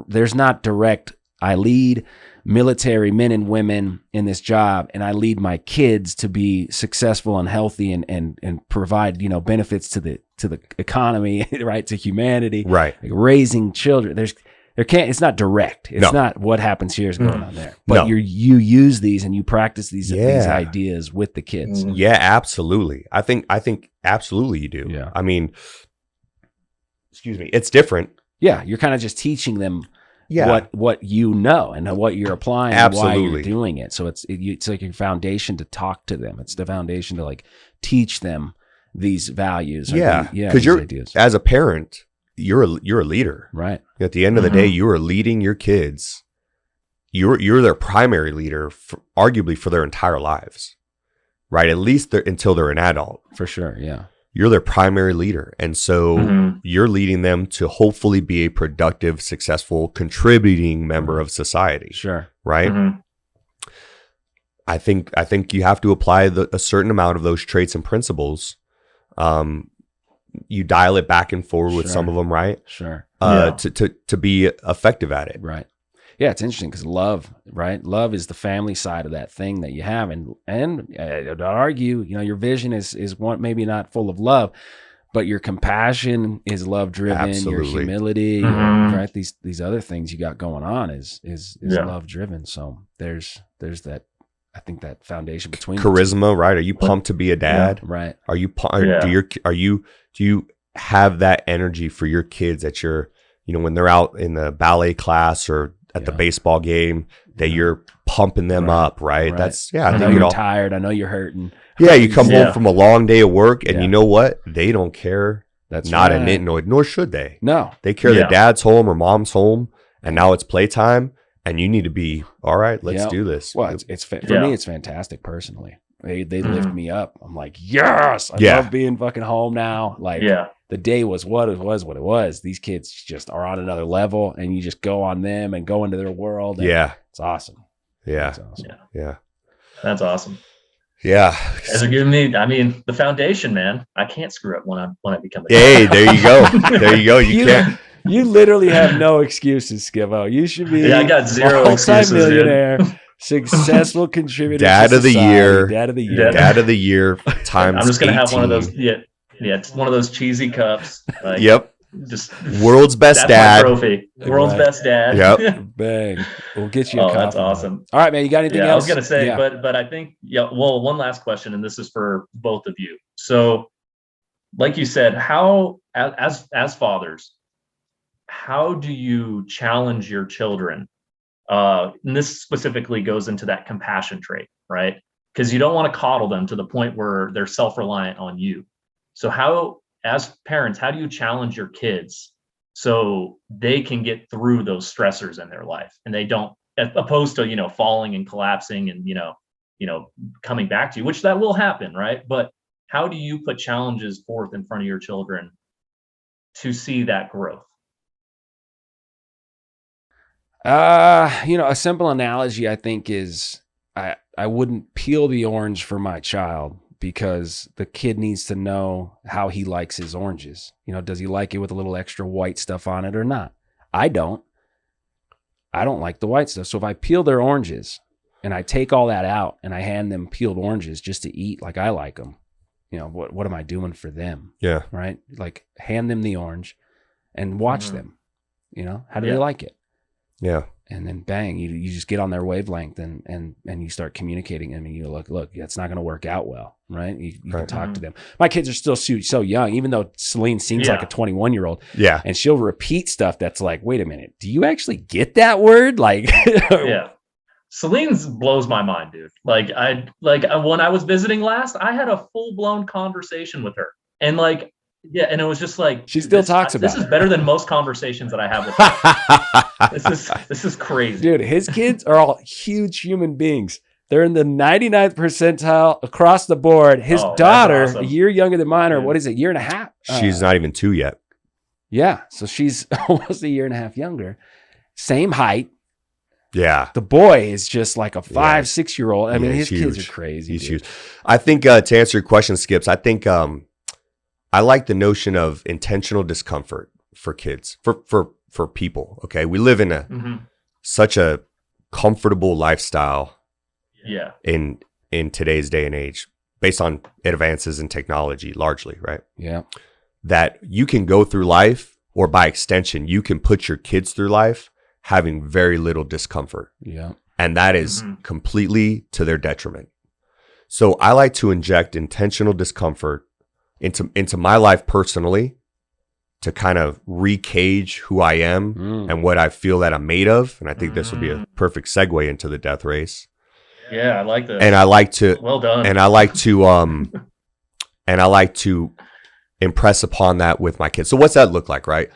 there's not direct, I lead military men and women in this job, and I lead my kids to be successful and healthy and provide benefits to the economy, right, to humanity, right? Like raising children. It's not direct. It's not what happens here is going on there. But you use these and you practice these ideas with the kids. Yeah, absolutely. I think absolutely you do. Yeah. I mean, excuse me, it's different. Yeah, you're kind of just teaching them what you know and what you're applying and why you're doing it. So it's like your foundation to talk to them. It's the foundation to like teach them these values. Because you're ideas. As a parent, you're a leader, right? At the end of the day, you are leading your kids. You're their primary leader, arguably for their entire lives, right? At least until they're an adult, for sure. Yeah. You're their primary leader. And so you're leading them to hopefully be a productive, successful, contributing member of society. Sure. Right. Mm-hmm. I think you have to apply a certain amount of those traits and principles. You dial it back and forward with some of them, right? Sure. To be effective at it. Right. Yeah, it's interesting because love, right? Love is the family side of that thing that you have, and I'd argue, your vision is one maybe not full of love, but your compassion is love driven. Absolutely. Your humility, right? These other things you got going on is love driven. So there's that. I think that foundation between charisma, right? Are you pumped to be a dad? Yeah, right. Are you? Do you have that energy for your kids at your, when they're out in the ballet class or at the baseball game, that you're pumping them up, right? That's I know you're tired. I know you're hurting. Yeah, you come home from a long day of work, and you know what? They don't care. That's not a nitnoid, nor should they. No, they care that dad's home or mom's home, and now it's playtime, and you need to be all right. Let's do this. Well, it's for me. It's fantastic personally. They lift me up. I'm like, yes, I love being fucking home now. Like, the day was what it was. These kids just are on another level, and you just go on them and go into their world. And it's awesome. Yeah. It's awesome. Yeah. That's awesome. Yeah. As a giving me, the foundation, man. I can't screw up when I become a Hey, there you go. There you go. You can't. You literally have no excuses, Skivo. You should be I got zero multi-millionaire, Successful contributor. Dad to of the society. year. Dad of the year. Dad of the year times I'm just gonna 18. have one of those. Yeah, it's one of those cheesy cups. Like, Yep. Just World's best that's dad. my trophy. World's best dad. Yep. Bang. We'll get you a copy. That's awesome. All right, man. You got anything else? I was gonna say, but I think well, one last question, and this is for both of you. So, like you said, how as fathers, how do you challenge your children? And this specifically goes into that compassion trait, right? Because you don't want to coddle them to the point where they're self-reliant on you. So how, as parents, how do you challenge your kids so they can get through those stressors in their life and they don't, as opposed to, falling and collapsing and, coming back to you, which that will happen, right? But how do you put challenges forth in front of your children to see that growth? A simple analogy I think is I wouldn't peel the orange for my child because the kid needs to know how he likes his oranges. Does he like it with a little extra white stuff on it or not? I don't like the white stuff. So if I peel their oranges and I take all that out and I hand them peeled oranges just to eat like I like them, what am I doing for them? Yeah. Right? Like hand them the orange and watch them. How do they like it? Yeah. And then bang, you just get on their wavelength and you start communicating. I mean, look, it's not going to work out well, right? You can talk to them. My kids are still so young, even though Celine seems like a 21-year-old. Yeah. And she'll repeat stuff that's like, wait a minute, do you actually get that word? Like, yeah. Celine's blows my mind, dude. Like when I was visiting last, I had a full-blown conversation with her. And and it was just like she still talks about this is better than most conversations that I have with her. This is crazy. Dude, his kids are all huge human beings. They're in the 99th percentile across the board. His daughter, awesome. A year younger than mine, or what is it, year and a half? She's not even 2 yet. Yeah, so she's almost a year and a half younger. Same height. Yeah. The boy is just like a 5-6-year-old. I mean, his kids are crazy. He's huge. I think to answer your question, Skips, I think I like the notion of intentional discomfort for kids, for people. Okay, we live in such a comfortable lifestyle. Yeah. In today's day and age, based on advances in technology, largely, right? Yeah. That you can go through life, or by extension, you can put your kids through life having very little discomfort. Yeah. And that is completely to their detriment. So I like to inject intentional discomfort into my life personally to kind of recage who I am and what I feel that I'm made of. And I think this will be a perfect segue into the death race. Yeah, I like that. And I like to well done. And I like to impress upon that with my kids. So what's that look like, right?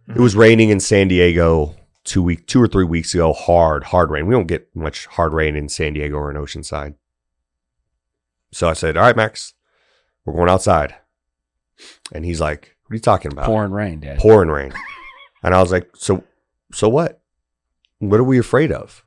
It was raining in San Diego 2 or 3 weeks ago. Hard rain. We don't get much hard rain in San Diego or in Oceanside. So I said, all right, Max, we're going outside. And he's like, what are you talking about? Pouring rain, Dad. Pouring rain. And I was like, so what? What are we afraid of?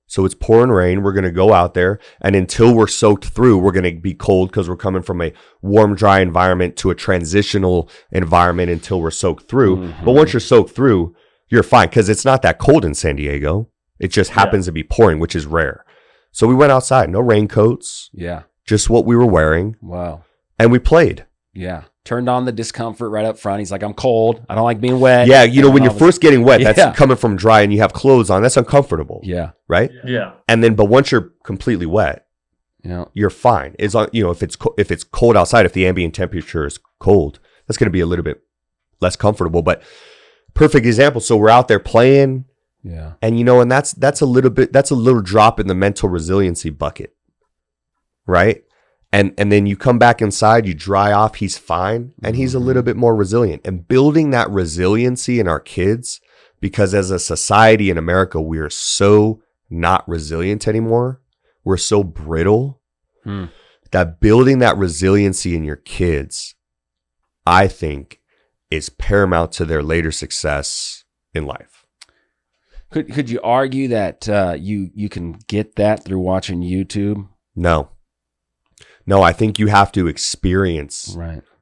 So it's pouring rain. We're going to go out there. And until we're soaked through, we're going to be cold because we're coming from a warm, dry environment to a transitional environment until we're soaked through. But once you're soaked through, you're fine because it's not that cold in San Diego. It just happens to be pouring, which is rare. So we went outside. No raincoats. Yeah. Just what we were wearing. Wow. And we played. Yeah. Turned on the discomfort right up front. He's like, I'm cold. I don't like being wet. Yeah. When you're first getting wet, Yeah. that's coming from dry and you have clothes on. That's uncomfortable. Yeah. Right? Yeah. And then, but once you're completely wet, you're fine. It's on, if it's cold outside, if the ambient temperature is cold, that's going to be a little bit less comfortable. But perfect example. So we're out there playing. Yeah. And and that's a little drop in the mental resiliency bucket. Right? And then you come back inside, you dry off, he's fine, and he's a little bit more resilient. And building that resiliency in our kids, because as a society in America, we are so not resilient anymore. We're so brittle that building that resiliency in your kids, I think, is paramount to their later success in life. Could you argue that you can get that through watching YouTube? No, I think you have to experience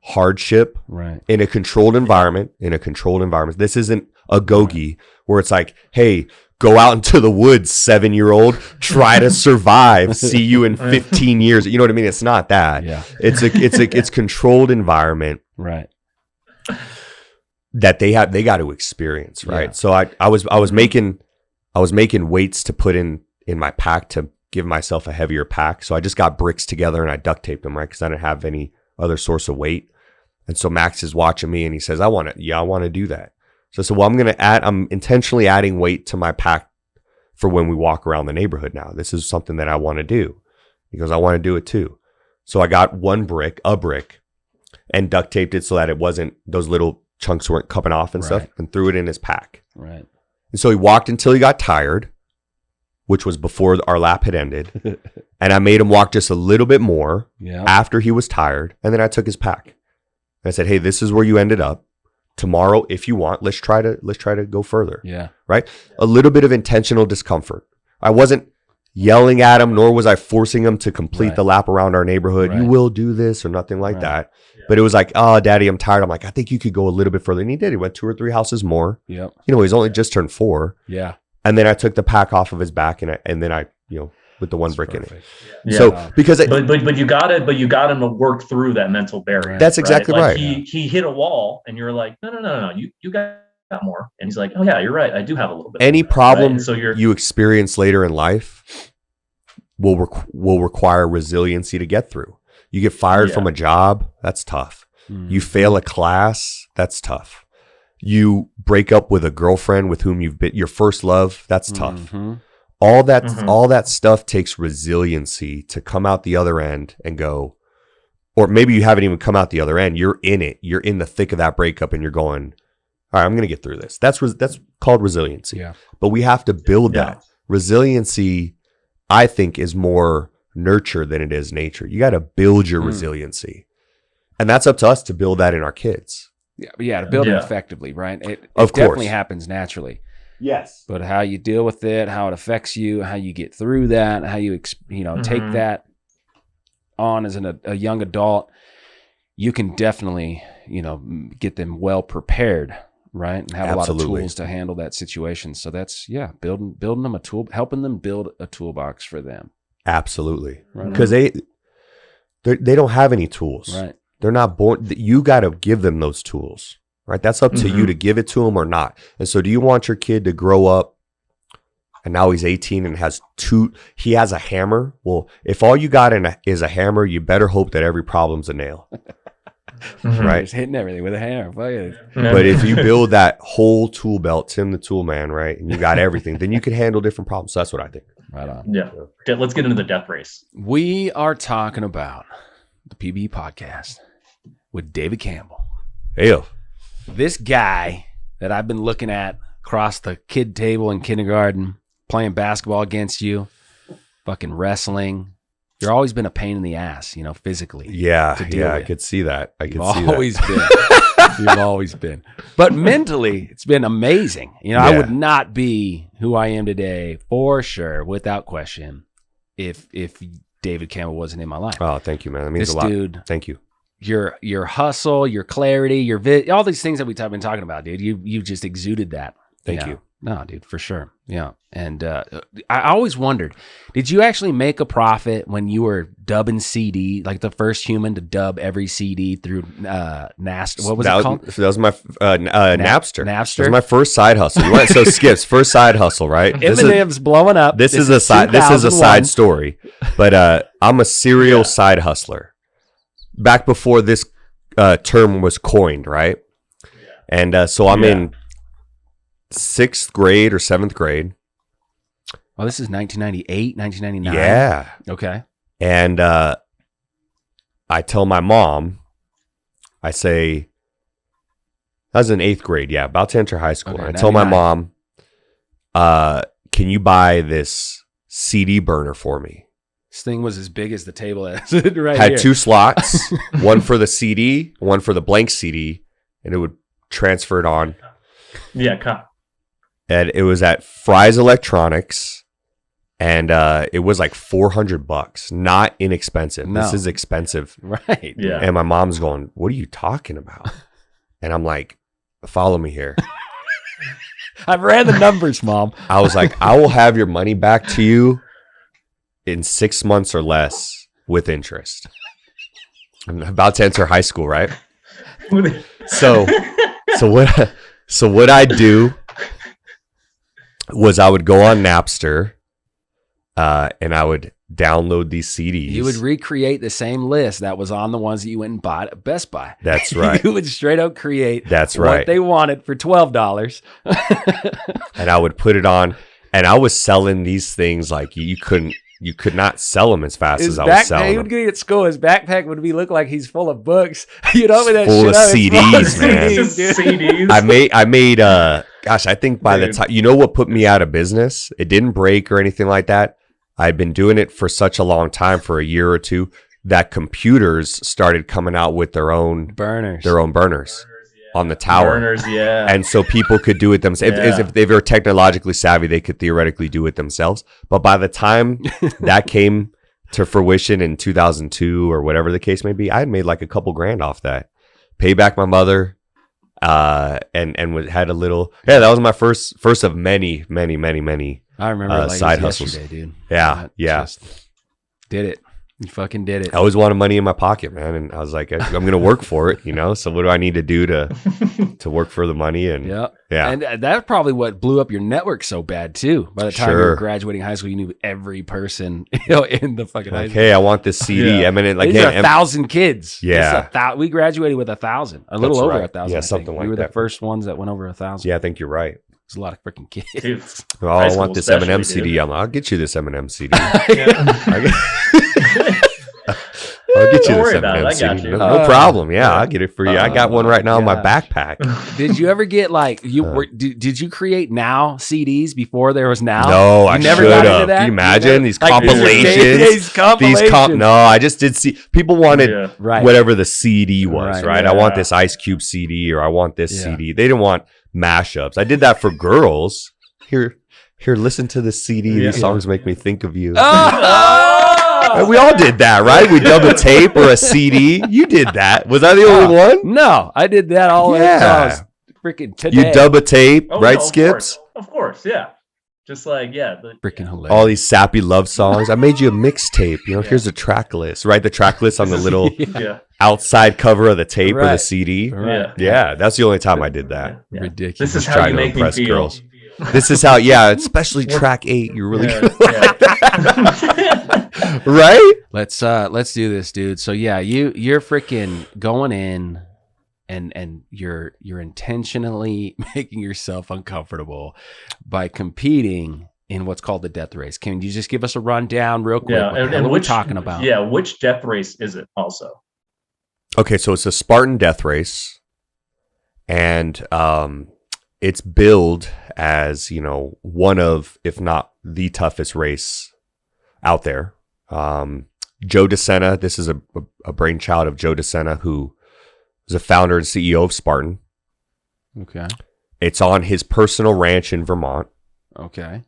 hardship in a controlled environment. This isn't a Gogi where it's like, hey, go out into the woods, 7-year-old, try to survive, see you in 15 years. You know what I mean? It's not that. Yeah. It's controlled environment. Right. That they got to experience. Right. Yeah. So I was making weights to put in my pack to give myself a heavier pack. So I just got bricks together and I duct taped them, right? Because I didn't have any other source of weight. And so Max is watching me and he says, I want to do that. So I said, well, I'm intentionally adding weight to my pack for when we walk around the neighborhood now. This is something that I want to do. He goes, I want to do it too. So I got a brick, and duct taped it so that it wasn't, those little chunks weren't coming off and stuff, and threw it in his pack. Right. And so he walked until he got tired, which was before our lap had ended. And I made him walk just a little bit more after he was tired. And then I took his pack. And I said, hey, this is where you ended up. Tomorrow, if you want, let's try to go further. Yeah. Right. A little bit of intentional discomfort. I wasn't yelling at him, nor was I forcing him to complete the lap around our neighborhood. Right. You will do this or nothing like that. Yeah. But it was like, oh, Daddy, I'm tired. I'm like, I think you could go a little bit further. And he did. He went 2 or 3 houses more. Yep. He's only just turned 4. Yeah. And then I took the pack off of his back and then I with the one brick perfect. In it. Yeah. So because but you got him to work through that mental barrier. That's exactly right. He hit a wall and you're like, no, you got more. And he's like, oh yeah, you're right. I do have a little bit. Any problem so you experience later in life will require resiliency to get through. You get fired from a job, that's tough. You fail a class, that's tough. You break up with a girlfriend with whom you've been your first love, that's tough. All that stuff takes resiliency to come out the other end and go, or maybe you haven't even come out the other end. You're in it. You're in the thick of that breakup and you're going, all right, I'm going to get through this. That's called resiliency. Yeah. But we have to build that. Resiliency, I think, is more nurture than it is nature. You got to build your resiliency. And that's up to us to build that in our kids. Yeah, to build it effectively, right? It of course. Definitely happens naturally. Yes. But how you deal with it, how it affects you, how you get through that, how you take that on as a young adult, you can definitely, get them well prepared, right? And have a lot of tools to handle that situation. So that's, building them a tool, helping them build a toolbox for them. Absolutely. Because they don't have any tools. Right. They're not born. You got to give them those tools. Right. That's up to you to give it to him or not. And so do you want your kid to grow up and now he's 18 and he has a hammer? Well, if all you got is a hammer, you better hope that every problem's a nail. Right. Just hitting everything with a hammer. But if you build that whole tool belt, Tim the tool man, right, and you got everything, then you can handle different problems. So that's what I think. Right on. Yeah. Let's get into the death race. We are talking about the PBE podcast with David Campbell. Hey. This guy that I've been looking at across the kid table in kindergarten, playing basketball against you, fucking wrestling. You've always been a pain in the ass, physically. Yeah, I could see that. You've always been. But mentally, it's been amazing. I would not be who I am today, for sure, without question, if David Campbell wasn't in my life. Oh, thank you, man. That means a lot. Dude, thank you. Your hustle, your clarity, all these things that we've been talking about, dude. You just exuded that. Thank you. No, dude, for sure. Yeah. And I always wondered, did you actually make a profit when you were dubbing CD, like the first human to dub every CD through Napster? What was it called? That was my Napster. Napster. It was my first side hustle. So Skip's first side hustle, right? Eminem's blowing up. This is a side story, but I'm a serial side hustler. Back before this term was coined, right? And so I'm in 6th grade or 7th grade. Oh, this is 1998, 1999? Yeah. Okay. And I tell my mom, I say, I was in 8th grade, about to enter high school. Okay, and I tell my mom, can you buy this CD burner for me? This thing was as big as the table right here. Had 2 slots, one for the CD, one for the blank CD, and it would transfer it on. Yeah. And it was at Fry's Electronics, and it was like $400. Not inexpensive. No. This is expensive. Right. Yeah. And my mom's going, what are you talking about? And I'm like, follow me here. I've ran the numbers, Mom. I was like, I will have your money back to you in 6 months or less with interest. I'm about to enter high school, right? So what I do was I would go on Napster, and I would download these CDs. You would recreate the same list that was on the ones that you went and bought at Best Buy. That's right. You would straight up create what they wanted for $12. And I would put it on, and I was selling these things like you could not sell them as fast as I was selling He them. would get at school. His backpack would look like he's full of books. You'd open that Full shit of up, CDs, man. CDs. I made gosh, I think by the time, you know what put me out of business? It didn't break or anything like that. I'd been doing it for such a long time, for a year or two, that computers started coming out with their own burners on the tower. Burners, yeah. And so people could do it themselves. If they were technologically savvy, they could theoretically do it themselves. But by the time that came to fruition in 2002 or whatever the case may be, I had made like a couple grand off that. Paid back my mother, and had a little. Yeah, that was my first of many. I remember side hustles, dude. Yeah. Just did it. You fucking did it. I always wanted money in my pocket, man, and I was like, I'm going to work for it, you know. So what do I need to do to work for the money? And yeah, and that's probably what blew up your network so bad too. By the time you were graduating high school, you knew every person, in the fucking high school. Hey, I want this CD. Yeah. I mean, like, these are 1,000 kids. Yeah, we graduated with 1,000, a little over 1,000. Yeah, something like that. We were the first ones that went over 1,000. Yeah, I think you're right. It's a lot of freaking kids. Dude, well, I want this Eminem CD. I'll get you this Eminem CD. I'll get you this Eminem CD. No problem. Yeah, I'll get it for you. I got one right now in my backpack. Did you ever get did you create Now CDs before there was Now? No, I never got into that. Can you imagine these compilations? No, I just did see people wanted whatever the CD was, right? I want this Ice Cube CD, or I want this CD. They didn't want mashups. I did that for girls. Here, listen to this CD. These songs make me think of you. We all did that, right? We dubbed a tape or a CD. You did that. Was I the only one? No, I did that all. Yeah, freaking today. You dub a tape, right, Skips? Of course, yeah. Just like freaking hilarious. All these sappy love songs. I made you a mixtape. Here's a track list. Right, the track list on the little outside cover of the tape or the CD. Right. Yeah, that's the only time I did that. Yeah. Ridiculous. This is how you make me feel. Girls. This is how, especially track 8. You're really right. Let's do this, dude. So you're freaking going in, and you're intentionally making yourself uncomfortable by competing in what's called the death race. Can you just give us a rundown real quick? Yeah, and what we're talking about? Yeah, which death race is it also? Okay, so it's a Spartan death race, and it's billed as, one of, if not the toughest race out there. Joe DeSena, this is a brainchild of Joe DeSena, who is a founder and CEO of Spartan. Okay. It's on his personal ranch in Vermont. Okay.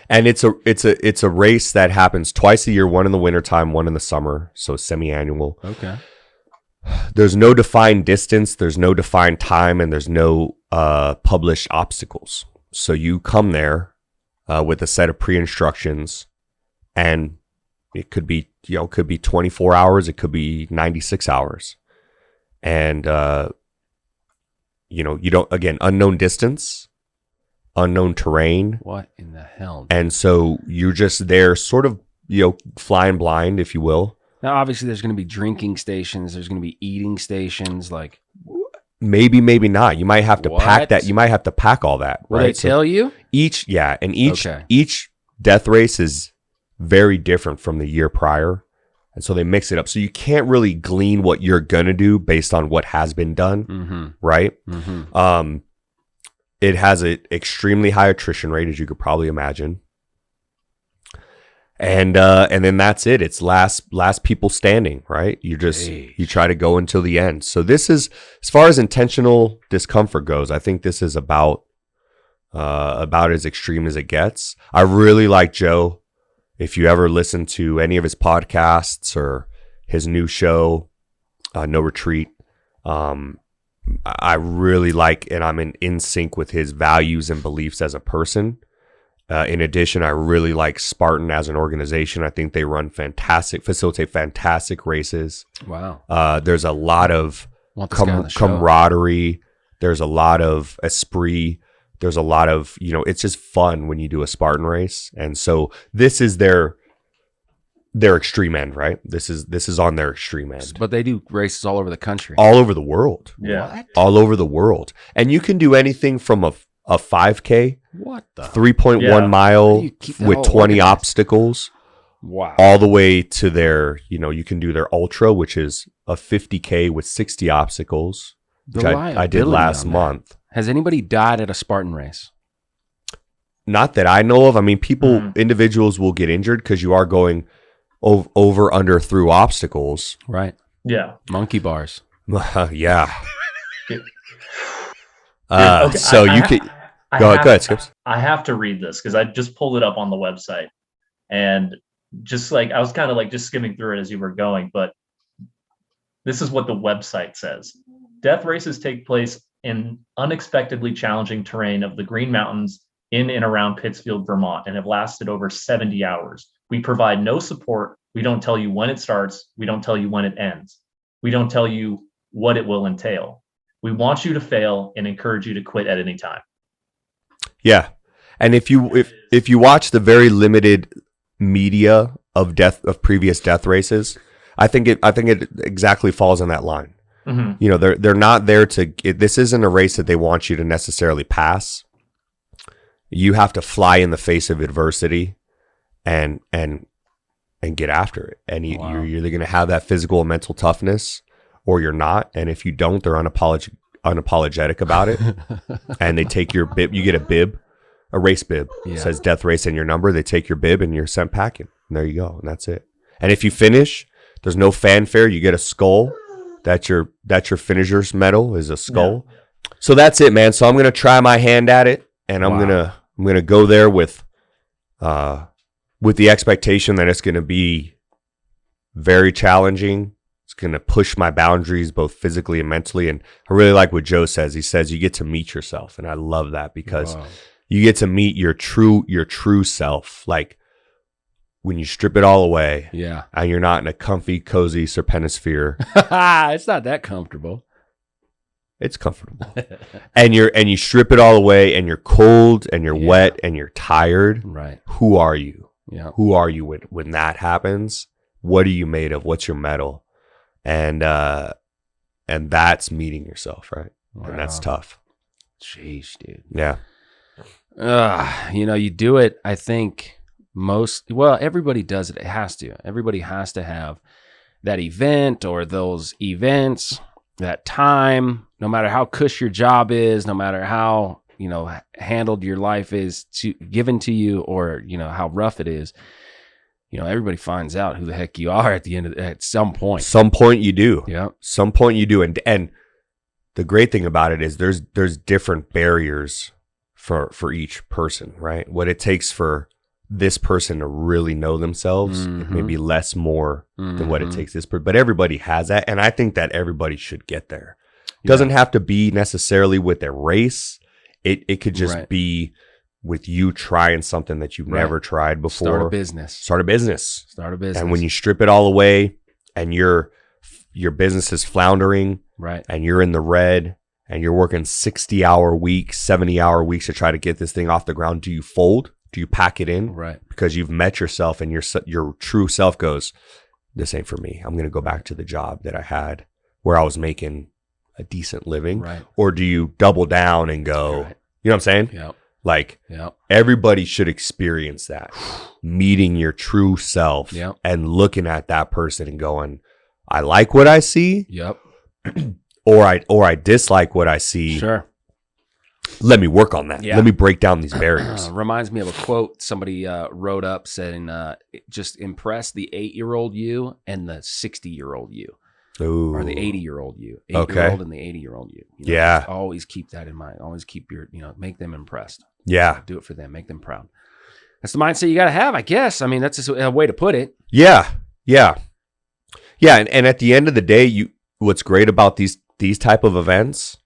And it's a race that happens twice a year, one in the wintertime, one in the summer, so semi-annual. Okay. There's no defined distance, there's no defined time, and there's no published obstacles. So you come there with a set of pre-instructions, and it could be 24 hours, it could be 96 hours. And you don't, again, unknown distance, unknown terrain. What in the hell? And so you're just there sort of, flying blind, if you will. Now, obviously, there's going to be drinking stations. There's going to be eating stations. Like, maybe not. You might have to pack that. You might have to pack all that. Will right? they tell you? Each death race is very different from the year prior, and so they mix it up. So you can't really glean what you're gonna do based on what has been done, right? Mm-hmm. It has an extremely high attrition rate, as you could probably imagine. And then that's it. It's last people standing, right? You try to go until the end. So this is, as far as intentional discomfort goes, I think this is about as extreme as it gets. I really like Joe. If you ever listen to any of his podcasts or his new show, No Retreat, I really like, and I'm in sync with his values and beliefs as a person. In addition, I really like Spartan as an organization. I think they facilitate fantastic races. Wow. There's a lot of camaraderie. There's a lot of esprit. There's a lot of, it's just fun when you do a Spartan race. And so this is their extreme end, right? This is on their extreme end. But they do races all over the country. All over the world. Yeah. What? All over the world. And you can do anything from a 5K, what the 3.1 mile with 20 organized? Obstacles. Wow. All the way to their, you can do their ultra, which is a 50K with 60 obstacles, which I did last month. Has anybody died at a Spartan race? Not that I know of. I mean, individuals will get injured because you are going over, under, through obstacles. Right. Yeah. Monkey bars. Yeah. Okay, so you could go ahead, Skips. I have to read this because I just pulled it up on the website, and just like I was kind of like just skimming through it as you were going, but this is what the website says. Death races take place in unexpectedly challenging terrain of the Green Mountains in and around Pittsfield, Vermont, and have lasted over 70 hours. We provide no support. We don't tell you when it starts. We don't tell you when it ends. We don't tell you what it will entail. We want you to fail and encourage you to quit at any time. Yeah. And if you watch the very limited media of previous death races, I think it exactly falls on that line. Mm-hmm. They're not there this isn't a race that they want you to necessarily pass. You have to fly in the face of adversity and get after it. And you're either going to have that physical and mental toughness or you're not. And if you don't, they're unapologetic about it. And they take your bib. You get a race bib. Yeah. It says death race and your number. They take your bib and you're sent packing. And there you go. And that's it. And if you finish, there's no fanfare. You get a skull. That's your finisher's medal is a skull. Yeah. So that's it, man. So I'm going to try my hand at it. And I'm going to go there with the expectation that it's going to be very challenging. It's going to push my boundaries both physically and mentally. And I really like what Joe says. He says you get to meet yourself. And I love that because you get to meet your true self. Like when you strip it all away. Yeah. And you're not in a comfy, cozy serpentisphere. It's not that comfortable. It's comfortable. and you strip it all away and you're cold and you're wet and you're tired. Right. Who are you? Yeah. Who are you when that happens? What are you made of? What's your metal? And that's meeting yourself, right? Wow. And that's tough. Jeez, dude. Yeah. You do it, I think everybody does it. It has to. Everybody has to have that event or those events, that time, no matter how cush your job is, no matter how, handled your life is given to you or, how rough it is. Everybody finds out who the heck you are at some point. Some point you do. Yeah. Some point you do. And the great thing about it is there's different barriers for each person, right? What it takes for this person to really know themselves, maybe less more than what it takes this person. But everybody has that. And I think that everybody should get there. It doesn't have to be necessarily with their race. It could just be with you trying something that you've never tried before. Start a business. And when you strip it all away and your business is floundering, right, and you're in the red and you're working 60-hour weeks, 70-hour weeks to try to get this thing off the ground, do you fold? Do you pack it in? Right. Because you've met yourself and your true self goes, this ain't for me. I'm going to go back to the job that I had where I was making a decent living. Right. Or do you double down and go, you know what I'm saying? Yeah. Like everybody should experience that, meeting your true self and looking at that person and going, I like what I see. Yep. or I dislike what I see. Sure. Let me work on that. Yeah. Let me break down these barriers. Reminds me of a quote somebody wrote up saying, just impress the 8-year-old you and the 60-year-old you. Ooh. Or the 80-year-old you. 8-year-old and the 80-year-old you. Yeah. Always keep that in mind. Always keep your, make them impressed. Yeah. Do it for them. Make them proud. That's the mindset you got to have, I guess. I mean, that's just a way to put it. Yeah. Yeah. Yeah. And at the end of the day, what's great about these these type of events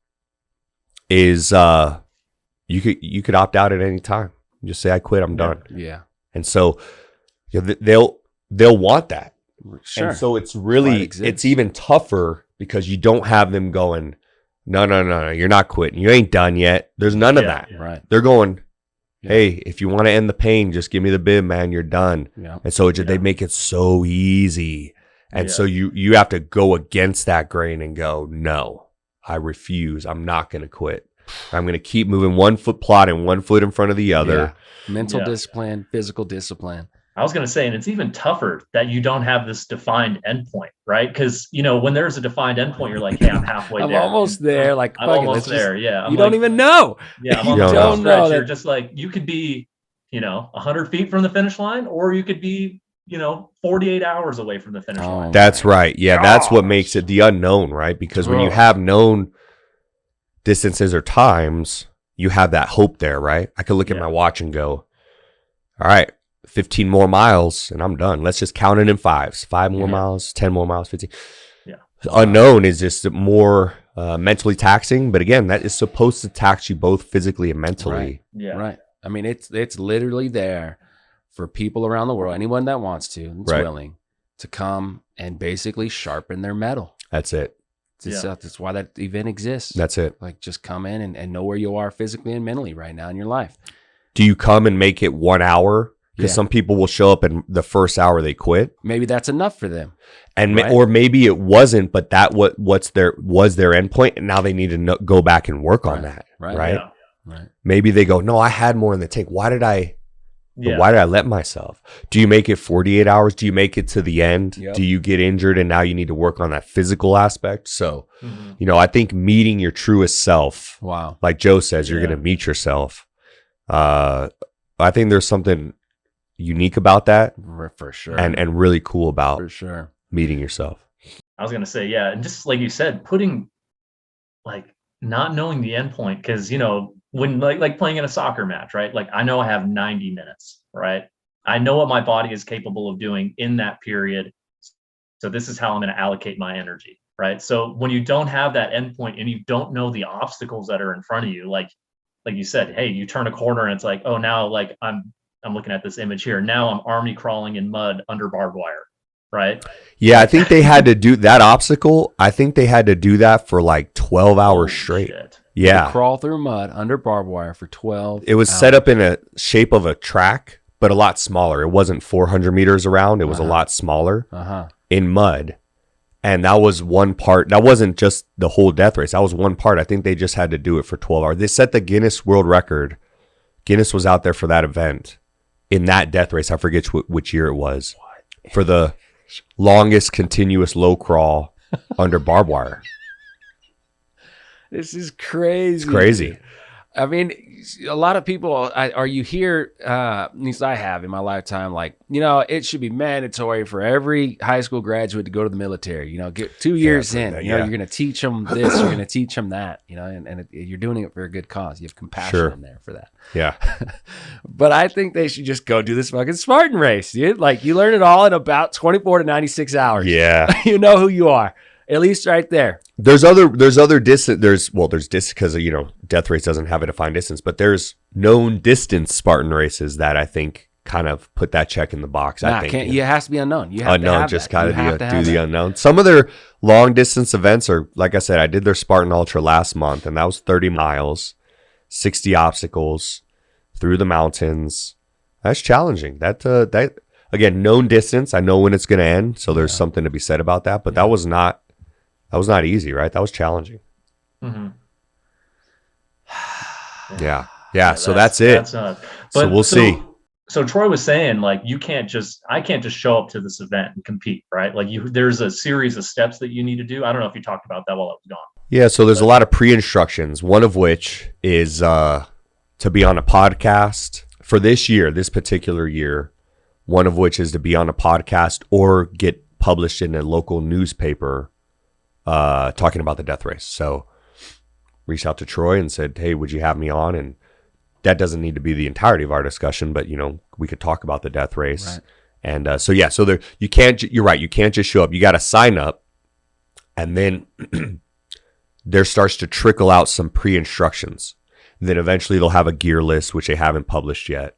is you could opt out at any time. You just say, I quit, I'm done. Yeah. And so they'll want that. Sure. And so it's really, it's even tougher because you don't have them going, no, you're not quitting. You ain't done yet. There's none of that. Right. They're going, hey, if you want to end the pain, just give me the bib, man. You're done. Yeah. And so they make it so easy. And so you have to go against that grain and go, no, I refuse. I'm not going to quit. I'm going to keep moving 1 foot plodding, 1 foot in front of the other. Yeah. Mental discipline, physical discipline. I was going to say, and it's even tougher that you don't have this defined endpoint, right? Because, when there's a defined endpoint, you're like, hey, I'm halfway there. I'm almost there. Like, I'm almost there. Yeah. You don't even know. Yeah. I'm on the stretch. You're just like, you could be, 100 feet from the finish line, or you could be, 48 hours away from the finish line. That's right. Yeah. That's what makes it the unknown, right? Because when you have known distances or times, you have that hope there, right? I could look at my watch and go, all right, 15 more miles and I'm done. Let's just count it in fives. 5 more miles, 10 more miles, 15. Yeah. Unknown is just more mentally taxing. But again, that is supposed to tax you both physically and mentally. Right. Yeah. Right. I mean, it's literally there for people around the world, anyone that wants to, that's willing to come and basically sharpen their metal. That's it. That's why that event exists. That's it. Like, just come in and know where you are physically and mentally right now in your life. Do you come and make it 1 hour? Because some people will show up and the first hour they quit. Maybe that's enough for them. And or maybe it wasn't, but that was their endpoint, and now they need to go back and work on that. Right. Yeah. Right. Maybe they go, no, I had more in the tank. Why did I let myself? Do you make it 48 hours? Do you make it to the end? Yep. Do you get injured and now you need to work on that physical aspect? So, I think meeting your truest self. Wow. Like Joe says, you're going to meet yourself. I think there's something unique about that. For sure. And really cool about meeting yourself. I was going to say, yeah. And just like you said, putting not knowing the end point, because, when like playing in a soccer match, right? Like, I know I have 90 minutes, right? I know what my body is capable of doing in that period. So this is how I'm going to allocate my energy, right? So when you don't have that endpoint and you don't know the obstacles that are in front of you, like you said, hey, you turn a corner and it's like, oh, now like I'm looking at this image here. Now I'm army crawling in mud under barbed wire, right? Yeah, I think they had to do that obstacle. I think they had to do that for like 12 hours straight. Shit. Yeah. Crawl through mud under barbed wire for 12 It was set up in a shape of a track, but a lot smaller. It wasn't 400 meters around. It was a lot smaller in mud. And that was one part. That wasn't just the whole death race. That was one part. I think they just had to do it for 12 hours. They set the Guinness World Record. Guinness was out there for that event in that death race. I forget which year it was. For the longest continuous low crawl under barbed wire. This is crazy. It's crazy. I mean, a lot of people, you hear, at least I have in my lifetime, like, it should be mandatory for every high school graduate to go to the military, get 2 years in, you're going to teach them this, you're going to teach them that, and you're doing it for a good cause. You have compassion in there for that. Yeah. But I think they should just go do this fucking Spartan race, dude. Like, you learn it all in about 24 to 96 hours. Yeah. You know who you are. At least right there. There's other distance. There's distance because death race doesn't have a defined distance, but there's known distance Spartan races that I think kind of put that check in the box. I think it has to be unknown. You have unknown, to have just kind of do the unknown. Some of their long distance events are, like I said, I did their Spartan Ultra last month, and that was 30 miles, 60 obstacles through the mountains. That's challenging. That again, known distance. I know when it's going to end, so there's something to be said about that. But that was not easy, right? That was challenging. Mm-hmm. Yeah. So that's it. So we'll see. So Troy was saying, like, I can't just show up to this event and compete, right? Like, there's a series of steps that you need to do. I don't know if you talked about that while I was gone. Yeah. So there's a lot of pre-instructions. One of which is to be on a podcast for this particular year. One of which is to be on a podcast or get published in a local newspaper talking about the death race. So reached out to Troy and said, hey, would you have me on? And that doesn't need to be the entirety of our discussion, but we could talk about the death race. Right. And so there, you're right. You can't just show up. You got to sign up. And then there starts to trickle out some pre-instructions. Then eventually they'll have a gear list, which they haven't published yet.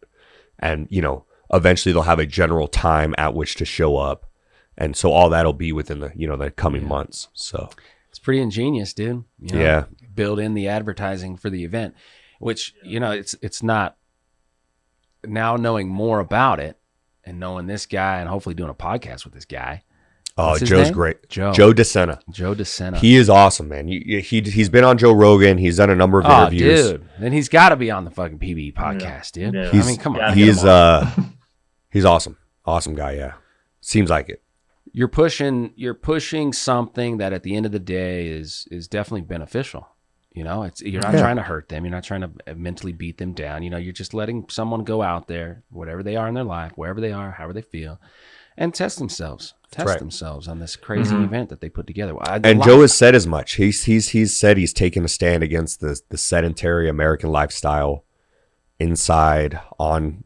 And, eventually they'll have a general time at which to show up. And so all that'll be within the, the coming months. So it's pretty ingenious, dude. Build in the advertising for the event, which, it's not now knowing more about it and knowing this guy and hopefully doing a podcast with this guy. Oh, Joe's name? great. Joe DeSena. Joe DeSena. He is awesome, man. He's been on Joe Rogan. He's done a number of interviews. Dude. Then he's got to be on the fucking PBE podcast, dude. Yeah. Come on. He's awesome. Awesome guy, yeah. Seems like it. You're pushing something that at the end of the day is definitely beneficial. You're not trying to hurt them. You're not trying to mentally beat them down. You're just letting someone go out there, whatever they are in their life, wherever they are, however they feel, and test themselves on this crazy event that they put together. And Joe has said as much. He's said he's taken a stand against the sedentary American lifestyle inside on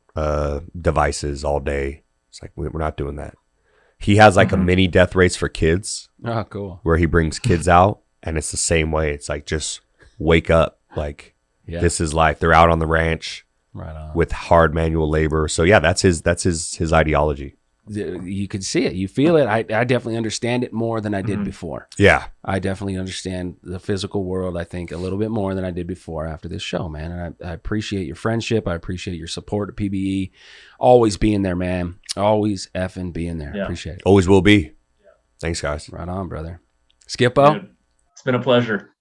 devices all day. It's like, we're not doing that. He has like a mini death race for kids. Oh, cool. Where he brings kids out, and it's the same way. It's like, just wake up. Like, this is life. They're out on the ranch with hard manual labor. So yeah, that's his ideology. You could see it. You feel it. I definitely understand it more than I did before. Yeah. I definitely understand the physical world, I think, a little bit more than I did before after this show, man. And I appreciate your friendship. I appreciate your support at PBE. Always being there, man. Always effing being there. Yeah. Appreciate it. Always will be. Thanks, guys. Right on, brother. Skippo? Dude, it's been a pleasure.